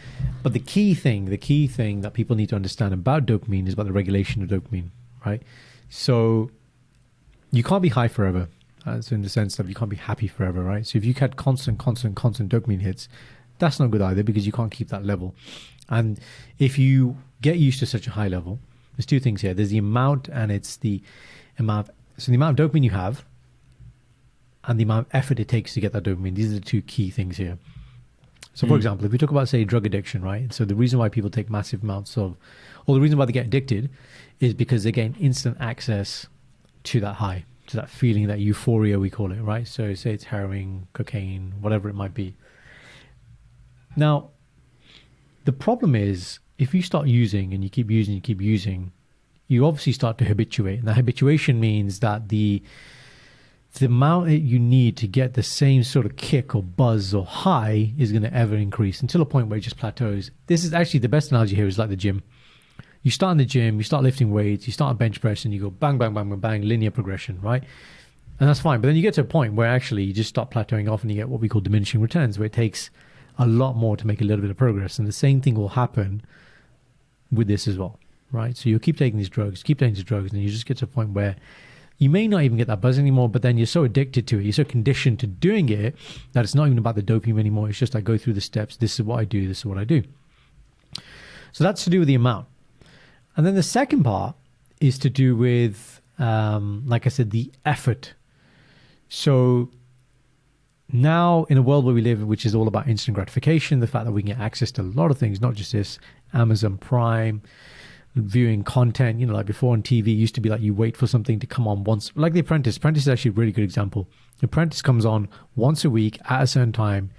[SPEAKER 2] But the key thing that people need to understand about dopamine is about the regulation of dopamine, right? So you can't be high forever. So in the sense that you can't be happy forever, right? So if you had constant dopamine hits, that's not good either, because you can't keep that level. And if you get used to such a high level, there's two things here. There's the amount, and it's the amount. So the amount of dopamine you have and the amount of effort it takes to get that dopamine. These are the two key things here. So for example, if we talk about, say, drug addiction, right? So the reason why people take massive amounts of, or the reason why they get addicted is because they gain instant access to that high, to that feeling, that euphoria, we call it, right? So say it's heroin, cocaine, whatever it might be. Now, the problem is, if you start using and you keep using, you obviously start to habituate. And the habituation means that the amount that you need to get the same sort of kick or buzz or high is going to ever increase until a point where it just plateaus. This is actually, the best analogy here is like the gym. You start in the gym, you start lifting weights, you start a bench press, and you go bang, bang, bang, bang, bang, linear progression, right? And that's fine. But then you get to a point where actually you just start plateauing off and you get what we call diminishing returns, where it takes a lot more to make a little bit of progress. And the same thing will happen with this as well, right? So you'll keep taking these drugs, and you just get to a point where you may not even get that buzz anymore, but then you're so addicted to it, you're so conditioned to doing it that it's not even about the dopamine anymore. It's just I go through the steps. This is what I do. This is what I do. So that's to do with the amount. And then the second part is to do with, like I said, the effort. So now in a world where we live, which is all about instant gratification, the fact that we can get access to a lot of things, not just this, Amazon Prime, viewing content, like before on TV, it used to be like you wait for something to come on once, like The Apprentice. Apprentice is actually a really good example. The Apprentice comes on once a week at a certain time,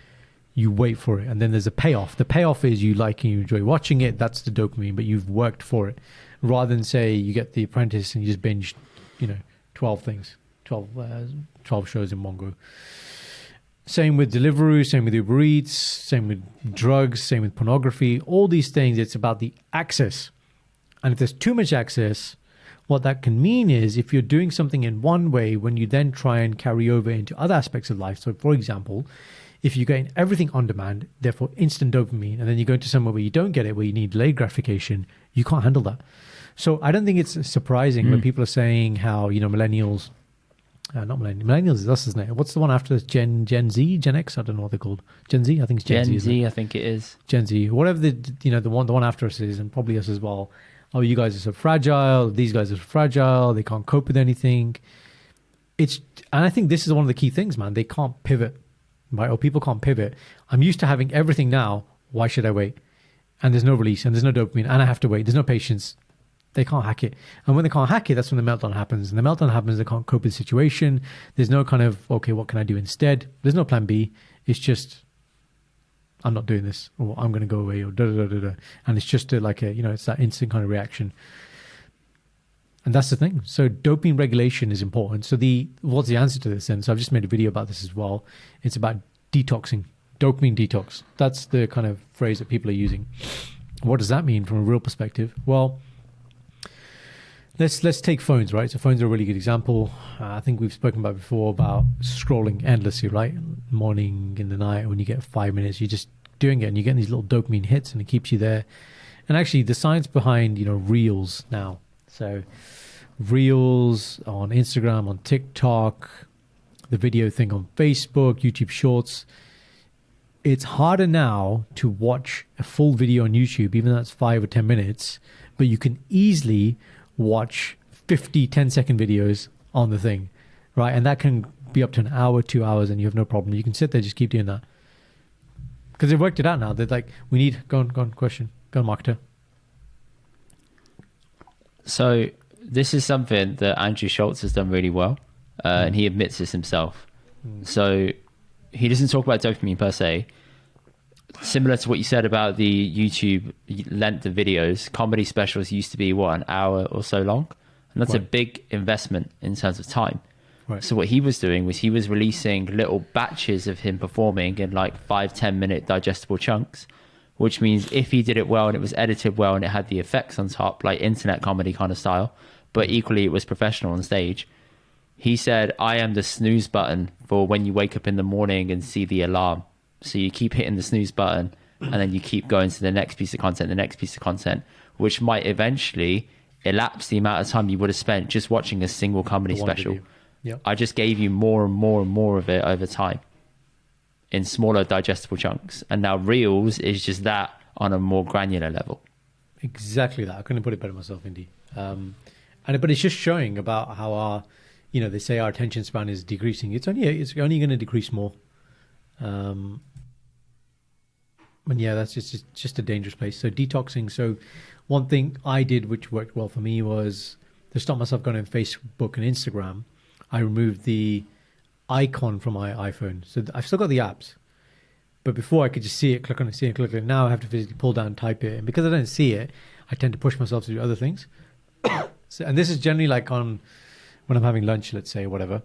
[SPEAKER 2] you wait for it, and then there's a payoff. The payoff is you like and you enjoy watching it, that's the dopamine, but you've worked for it. Rather than say you get The Apprentice and you just binge, 12 things, 12 shows in one go. Same with Deliveroo, same with Uber Eats, same with drugs, same with pornography, all these things, it's about the access. And if there's too much access, what that can mean is if you're doing something in one way, when you then try and carry over into other aspects of life. So for example, if you're getting everything on demand, therefore instant dopamine, and then you go into somewhere where you don't get it, where you need delayed gratification, you can't handle that. So I don't think it's surprising when people are saying how, millennials, not millennials is us, isn't it? What's the one after this? Gen Z, Gen X? I don't know what they're called. Gen Z? I think it's Gen Z.
[SPEAKER 1] Gen Z, I think it is.
[SPEAKER 2] Gen Z, whatever the one after us is, and probably us as well. Oh, you guys are so fragile. These guys are fragile. They can't cope with anything. And I think this is one of the key things, man. They can't pivot, right? Or people can't pivot. I'm used to having everything now. Why should I wait? And there's no release, and there's no dopamine, and I have to wait. There's no patience. They can't hack it. And when they can't hack it, that's when the meltdown happens. And the meltdown happens, they can't cope with the situation. There's no kind of, okay, what can I do instead? There's no plan B. It's just, I'm not doing this, or I'm going to go away, or da-da-da-da-da. And it's just it's that instant kind of reaction. And that's the thing. So dopamine regulation is important. So what's the answer to this then? So I've just made a video about this as well. It's about detoxing, dopamine detox. That's the kind of phrase that people are using. What does that mean from a real perspective? Well, let's take phones, right? So phones are a really good example. I think we've spoken about before about scrolling endlessly, right? Morning, in the night, when you get 5 minutes, you're just doing it and you're getting these little dopamine hits and it keeps you there. And actually the science behind, reels now. So reels on Instagram, on TikTok, the video thing on Facebook, YouTube Shorts. It's harder now to watch a full video on YouTube, even though it's 5 or 10 minutes, but you can easily watch 50 10-second videos on the thing, right? And that can be up to an hour, 2 hours, and you have no problem. You can sit there, just keep doing that. Because they've worked it out now. They're like, we need, go on, question. Go on, marketer.
[SPEAKER 1] So this is something that Andrew Schultz has done really well, and he admits this himself. So he doesn't talk about dopamine per se. Similar to what you said about the YouTube length of videos, comedy specials used to be, an hour or so long? And that's a big investment in terms of time.
[SPEAKER 2] Right.
[SPEAKER 1] So what he was doing was he was releasing little batches of him performing in like 5-10 minute digestible chunks, which means if he did it well and it was edited well and it had the effects on top, like internet comedy kind of style, but equally it was professional on stage. He said, I am the snooze button for when you wake up in the morning and see the alarm. So you keep hitting the snooze button and then you keep going to the next piece of content, which might eventually elapse the amount of time you would have spent just watching a single comedy special.
[SPEAKER 2] Yep.
[SPEAKER 1] I just gave you more and more and more of it over time in smaller digestible chunks. And now Reels is just that on a more granular level.
[SPEAKER 2] Exactly that. I couldn't put it better myself, Indy. But it's just showing about how our, they say our attention span is decreasing. It's only going to decrease more. And yeah, that's just a dangerous place. So detoxing. So one thing I did, which worked well for me, was to stop myself going on Facebook and Instagram. I removed the icon from my iPhone. So I've still got the apps, but before I could just see it, click on it, see it, click on it. Now I have to physically pull down, type it. And because I don't see it, I tend to push myself to do other things. And this is generally like when I'm having lunch, let's say, or whatever.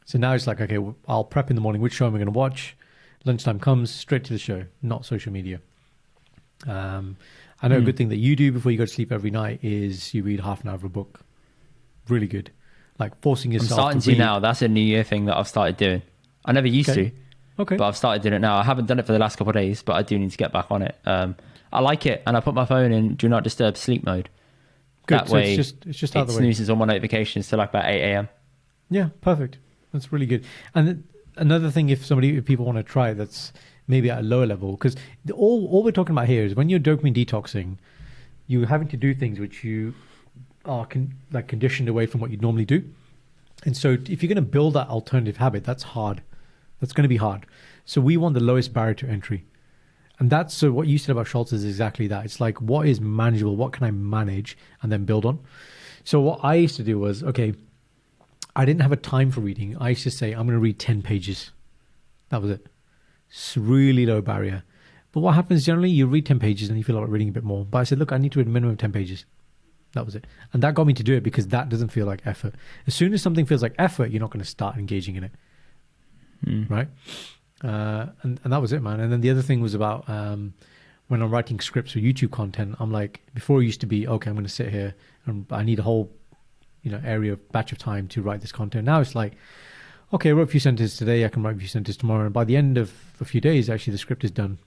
[SPEAKER 2] So now it's like, okay, I'll prep in the morning, which show am I going to watch? Lunchtime comes, straight to the show, not social media. I know a good thing that you do before you go to sleep every night is you read half an hour of a book. Really good. Like forcing yourself
[SPEAKER 1] I'm starting to now. That's a New Year thing that I've started doing. I never used to.
[SPEAKER 2] Okay.
[SPEAKER 1] But I've started doing it now. I haven't done it for the last couple of days, but I do need to get back on it. I like it, and I put my phone in do not disturb sleep mode.
[SPEAKER 2] Good.
[SPEAKER 1] That
[SPEAKER 2] So
[SPEAKER 1] way,
[SPEAKER 2] it's just out
[SPEAKER 1] it
[SPEAKER 2] of the way.
[SPEAKER 1] snoozes all my notifications till like about 8 a.m.
[SPEAKER 2] Yeah, perfect. That's really good. And another thing, if people want to try, that's maybe at a lower level, because all we're talking about here is when you're dopamine detoxing, you're having to do things which you are conditioned away from what you'd normally do. And so if you're going to build that alternative habit, that's hard. That's going to be hard. So we want the lowest barrier to entry. And so what you said about Schultz is exactly that. It's like, what is manageable? What can I manage and then build on? So what I used to do was, okay, I didn't have a time for reading. I used to say, I'm going to read 10 pages. That was it. It's really low barrier. But what happens generally, you read 10 pages and you feel like reading a bit more. But I said, look, I need to read a minimum of 10 pages. That was it. And that got me to do it because that doesn't feel like effort. As soon as something feels like effort, you're not going to start engaging in it. Right? And that was it, man. And then the other thing was about when I'm writing scripts for YouTube content, I'm like, before it used to be, okay, I'm going to sit here and I need a whole batch of time to write this content. Now it's like, okay, I wrote a few sentences today, I can write a few sentences tomorrow. And by the end of a few days, actually, the script is done.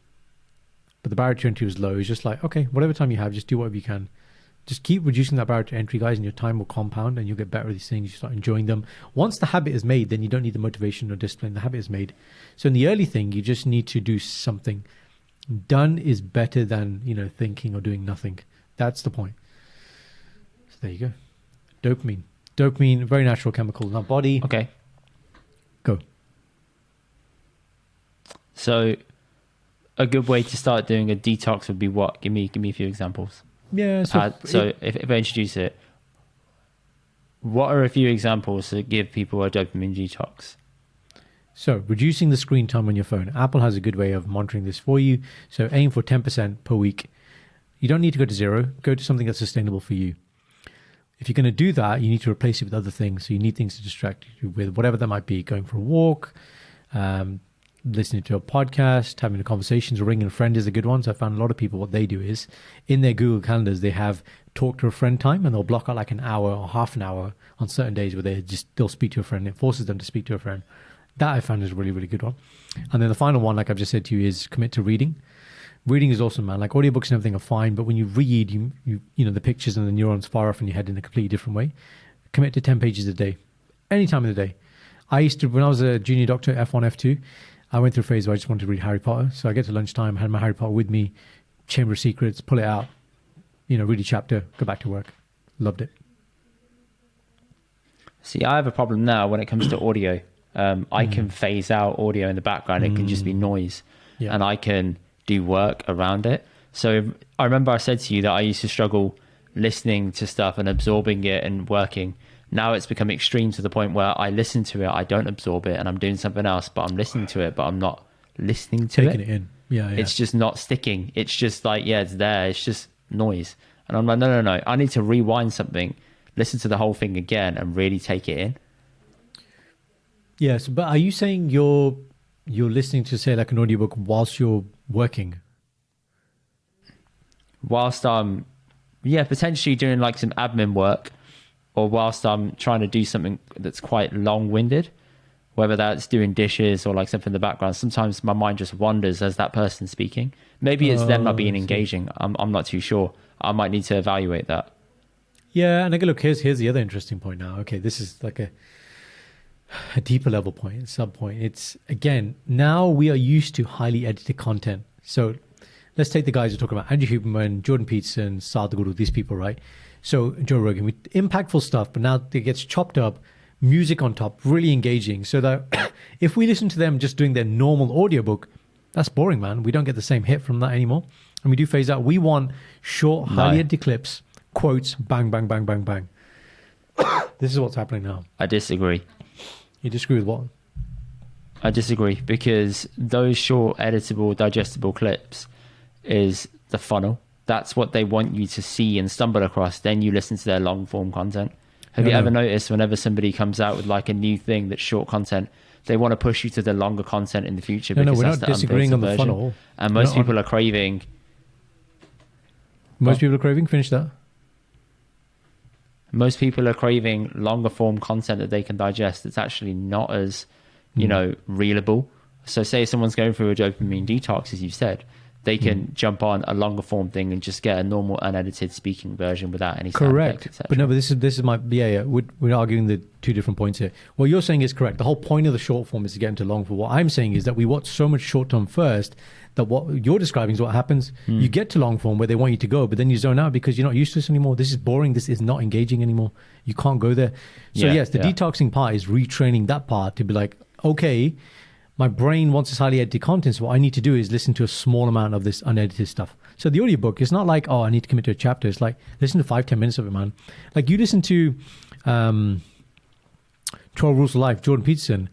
[SPEAKER 2] But the barrier to entry was low. It's just like, okay, whatever time you have, just do whatever you can. Just keep reducing that barrier to entry, guys, and your time will compound and you'll get better at these things. You start enjoying them. Once the habit is made, then you don't need the motivation or discipline. The habit is made. So in the early thing, you just need to do something. Done is better than, thinking or doing nothing. That's the point. So there you go. Dopamine, very natural chemical in our body.
[SPEAKER 1] Okay.
[SPEAKER 2] Go.
[SPEAKER 1] So a good way to start doing a detox would be what? Give me a few examples.
[SPEAKER 2] Yeah.
[SPEAKER 1] So if I introduce it, what are a few examples to give people a dopamine detox?
[SPEAKER 2] So reducing the screen time on your phone. Apple has a good way of monitoring this for you. So aim for 10% per week. You don't need to go to 0. Go to something that's sustainable for you. If you're going to do that, you need to replace it with other things. So you need things to distract you with, whatever that might be. Going for a walk, listening to a podcast, having a conversation. Ringing a friend is a good one. So I found a lot of people, what they do is in their Google calendars, they have talk to a friend time, and they'll block out like an hour or half an hour on certain days where they'll speak to a friend. It forces them to speak to a friend. That I found is a really, really good one. And then the final one, like I've just said to you, is commit to reading. Reading is awesome, man. Like audiobooks and everything are fine, but when you read, you the pictures and the neurons fire off in your head in a completely different way. Commit to 10 pages a day, any time of the day. I used to, when I was a junior doctor, F1, F2, I went through a phase where I just wanted to read Harry Potter. So I get to lunchtime, I had my Harry Potter with me, Chamber of Secrets, pull it out, read a chapter, go back to work. Loved it.
[SPEAKER 1] See, I have a problem now when it comes to audio. I can phase out audio in the background. It can just be noise, and I can do work around it. So I remember I said to you that I used to struggle listening to stuff and absorbing it and working. Now it's become extreme to the point where I listen to it, I don't absorb it, and I'm doing something else, but I'm listening to it, but I'm not listening to
[SPEAKER 2] Taking it in. Yeah.
[SPEAKER 1] It's just not sticking. It's just like, it's there. It's just noise. And I'm like, no. I need to rewind something, listen to the whole thing again and really take it in.
[SPEAKER 2] Yes, but are you saying you're listening to, say, like an audiobook whilst you're working?
[SPEAKER 1] Whilst I'm, potentially doing like some admin work, or whilst I'm trying to do something that's quite long-winded, whether that's doing dishes or like something in the background. Sometimes my mind just wanders as that person's speaking. Maybe it's them not being engaging. I'm not too sure. I might need to evaluate that.
[SPEAKER 2] Yeah, and look, here's the other interesting point now. Okay, this is like a deeper level point, sub point. It's, again, now we are used to highly edited content. So let's take the guys we're talking about, Andrew Hubermaan, Jordan Peterson, Sadhguru, these people, right? So Joe Rogan, with impactful stuff, but now it gets chopped up, music on top, really engaging. So that if we listen to them just doing their normal audiobook, that's boring, man. We don't get the same hit from that anymore. And we do phase out. We want short, highly edited clips, quotes, bang, bang, bang, bang, bang. This is what's happening now.
[SPEAKER 1] I disagree.
[SPEAKER 2] You disagree with what?
[SPEAKER 1] I disagree, because those short, editable, digestible clips is the funnel. That's what they want you to see and stumble across. Then you listen to their long form content. Have you ever noticed whenever somebody comes out with like a new thing that's short content, they want to push you to the longer content in the future?
[SPEAKER 2] No,
[SPEAKER 1] because
[SPEAKER 2] we're
[SPEAKER 1] that's
[SPEAKER 2] not
[SPEAKER 1] the
[SPEAKER 2] disagreeing on the
[SPEAKER 1] version.
[SPEAKER 2] funnel.
[SPEAKER 1] And most people are craving.
[SPEAKER 2] Most people are craving. Finish that.
[SPEAKER 1] Most people are craving longer form content that they can digest. It's actually not as, reelable. So say someone's going through a dopamine detox, as you said, they can jump on a longer form thing and just get a normal unedited speaking version without any sound
[SPEAKER 2] Correct.
[SPEAKER 1] effects, etc.
[SPEAKER 2] But no, but this is my we're arguing the two different points here. What you're saying is correct. The whole point of the short form is to get into long form. What I'm saying is that we watch so much short term first that what you're describing is what happens. You get to long form where they want you to go, but then you zone out because you're not used to this anymore. This is boring. This is not engaging anymore. You can't go there. So yes, the detoxing part is retraining that part to be like, okay, my brain wants this highly edited content. So what I need to do is listen to a small amount of this unedited stuff. So the audiobook is not like, oh, I need to commit to a chapter. It's like, listen to 5-10 minutes of it, man. Like you listen to 12 Rules of Life, Jordan Peterson.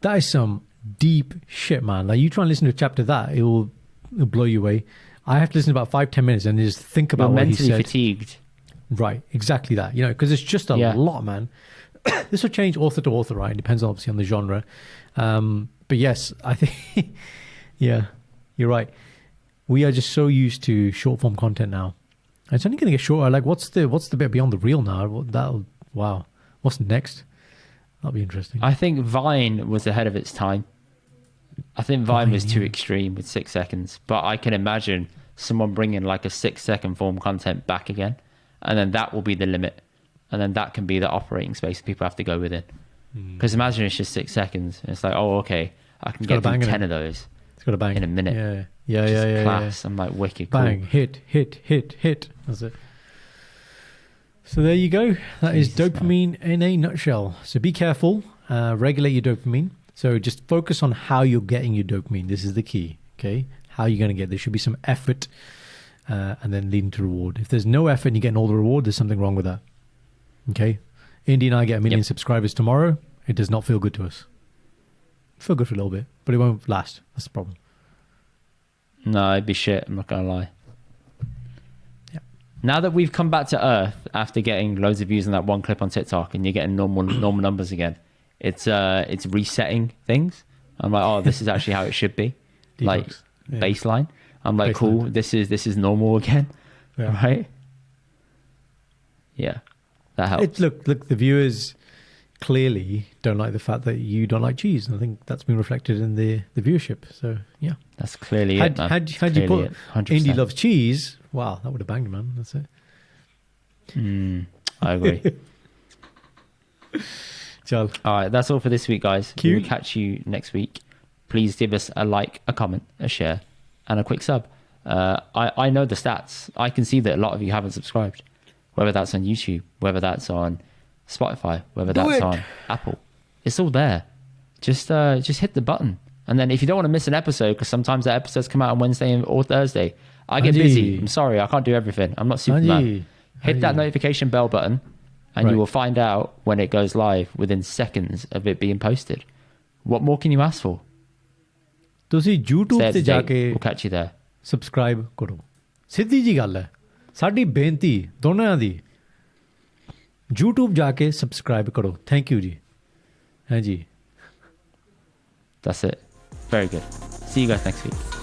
[SPEAKER 2] That is some deep shit, man. Like you try and listen to a chapter of that, it'll blow you away. I have to listen to about 5-10 minutes and just think about what he said.
[SPEAKER 1] Mentally fatigued.
[SPEAKER 2] Right, exactly that. Because it's just a lot, man. This will change author to author, right? It depends obviously on the genre. But yes, I think, yeah, you're right. We are just so used to short form content now. And it's only going to get shorter. Like, what's the bit beyond the reel now? Wow. What's next? That'll be interesting.
[SPEAKER 1] I think Vine was ahead of its time. I think Vine was too extreme with 6 seconds, but I can imagine someone bringing like a 6-second form content back again, and then that will be the limit, and then that can be the operating space people have to go within. Because imagine it's just 6 seconds, and it's like, oh, okay, I can get through 10 of those.
[SPEAKER 2] It's got a bang
[SPEAKER 1] in a minute.
[SPEAKER 2] Yeah.
[SPEAKER 1] Class. I'm like wicked.
[SPEAKER 2] Bang,
[SPEAKER 1] cool.
[SPEAKER 2] hit. That's it. So there you go. That is dopamine in a nutshell. So be careful. Regulate your dopamine. So just focus on how you're getting your dopamine. This is the key. Okay, how you're going to get. There should be some effort, and then leading to reward. If there's no effort and you're getting all the reward, there's something wrong with that. Okay, Indy and I get 1 million subscribers tomorrow. It does not feel good to us. Feel good for a little bit, but it won't last. That's the problem.
[SPEAKER 1] No, it'd be shit. I'm not gonna lie. Yeah. Now that we've come back to earth after getting loads of views on that one clip on TikTok, and you're getting normal numbers again, it's resetting things. I'm like, oh, this is actually how it should be.
[SPEAKER 2] Detox.
[SPEAKER 1] Like baseline. I'm like, cool. This is normal again, right? Yeah, that helps.
[SPEAKER 2] Look. The viewers clearly don't like the fact that you don't like cheese, and I think that's been reflected in the viewership. So yeah,
[SPEAKER 1] that's clearly it, man.
[SPEAKER 2] Had you put 100%. Indy loves cheese, wow, that would have banged, man. That's it.
[SPEAKER 1] I agree.
[SPEAKER 2] All
[SPEAKER 1] right, that's all for this week, guys. We'll catch you next week. Please give us a like, a comment, a share, and a quick sub. I know the stats. I can see that a lot of you haven't subscribed, whether that's on YouTube, whether that's on Spotify, whether that's on Apple. It's all there. Just hit the button. And then if you don't want to miss an episode, because sometimes the episodes come out on Wednesday or Thursday, I get busy. I'm sorry, I can't do everything. I'm not Superman. Hit that notification bell button, and you will find out when it goes live within seconds of it being posted. What more can you ask for?
[SPEAKER 2] ਤੁਸੀਂ YouTube ਤੇ ਜਾ ਕੇ
[SPEAKER 1] we'll catch you there.
[SPEAKER 2] Subscribe ਕਰੋ. ਸਿੱਧੀ ਜੀ ਗੱਲ ਹੈ. ਸਾਡੀ ਬੇਨਤੀ ਦੋਨਾਂ ਦੀ YouTube ਜਾ ਕੇ subscribe ਕਰੋ. Thank you ਜੀ. ਹਾਂ ਜੀ.
[SPEAKER 1] That's it. Very good. See you guys next week.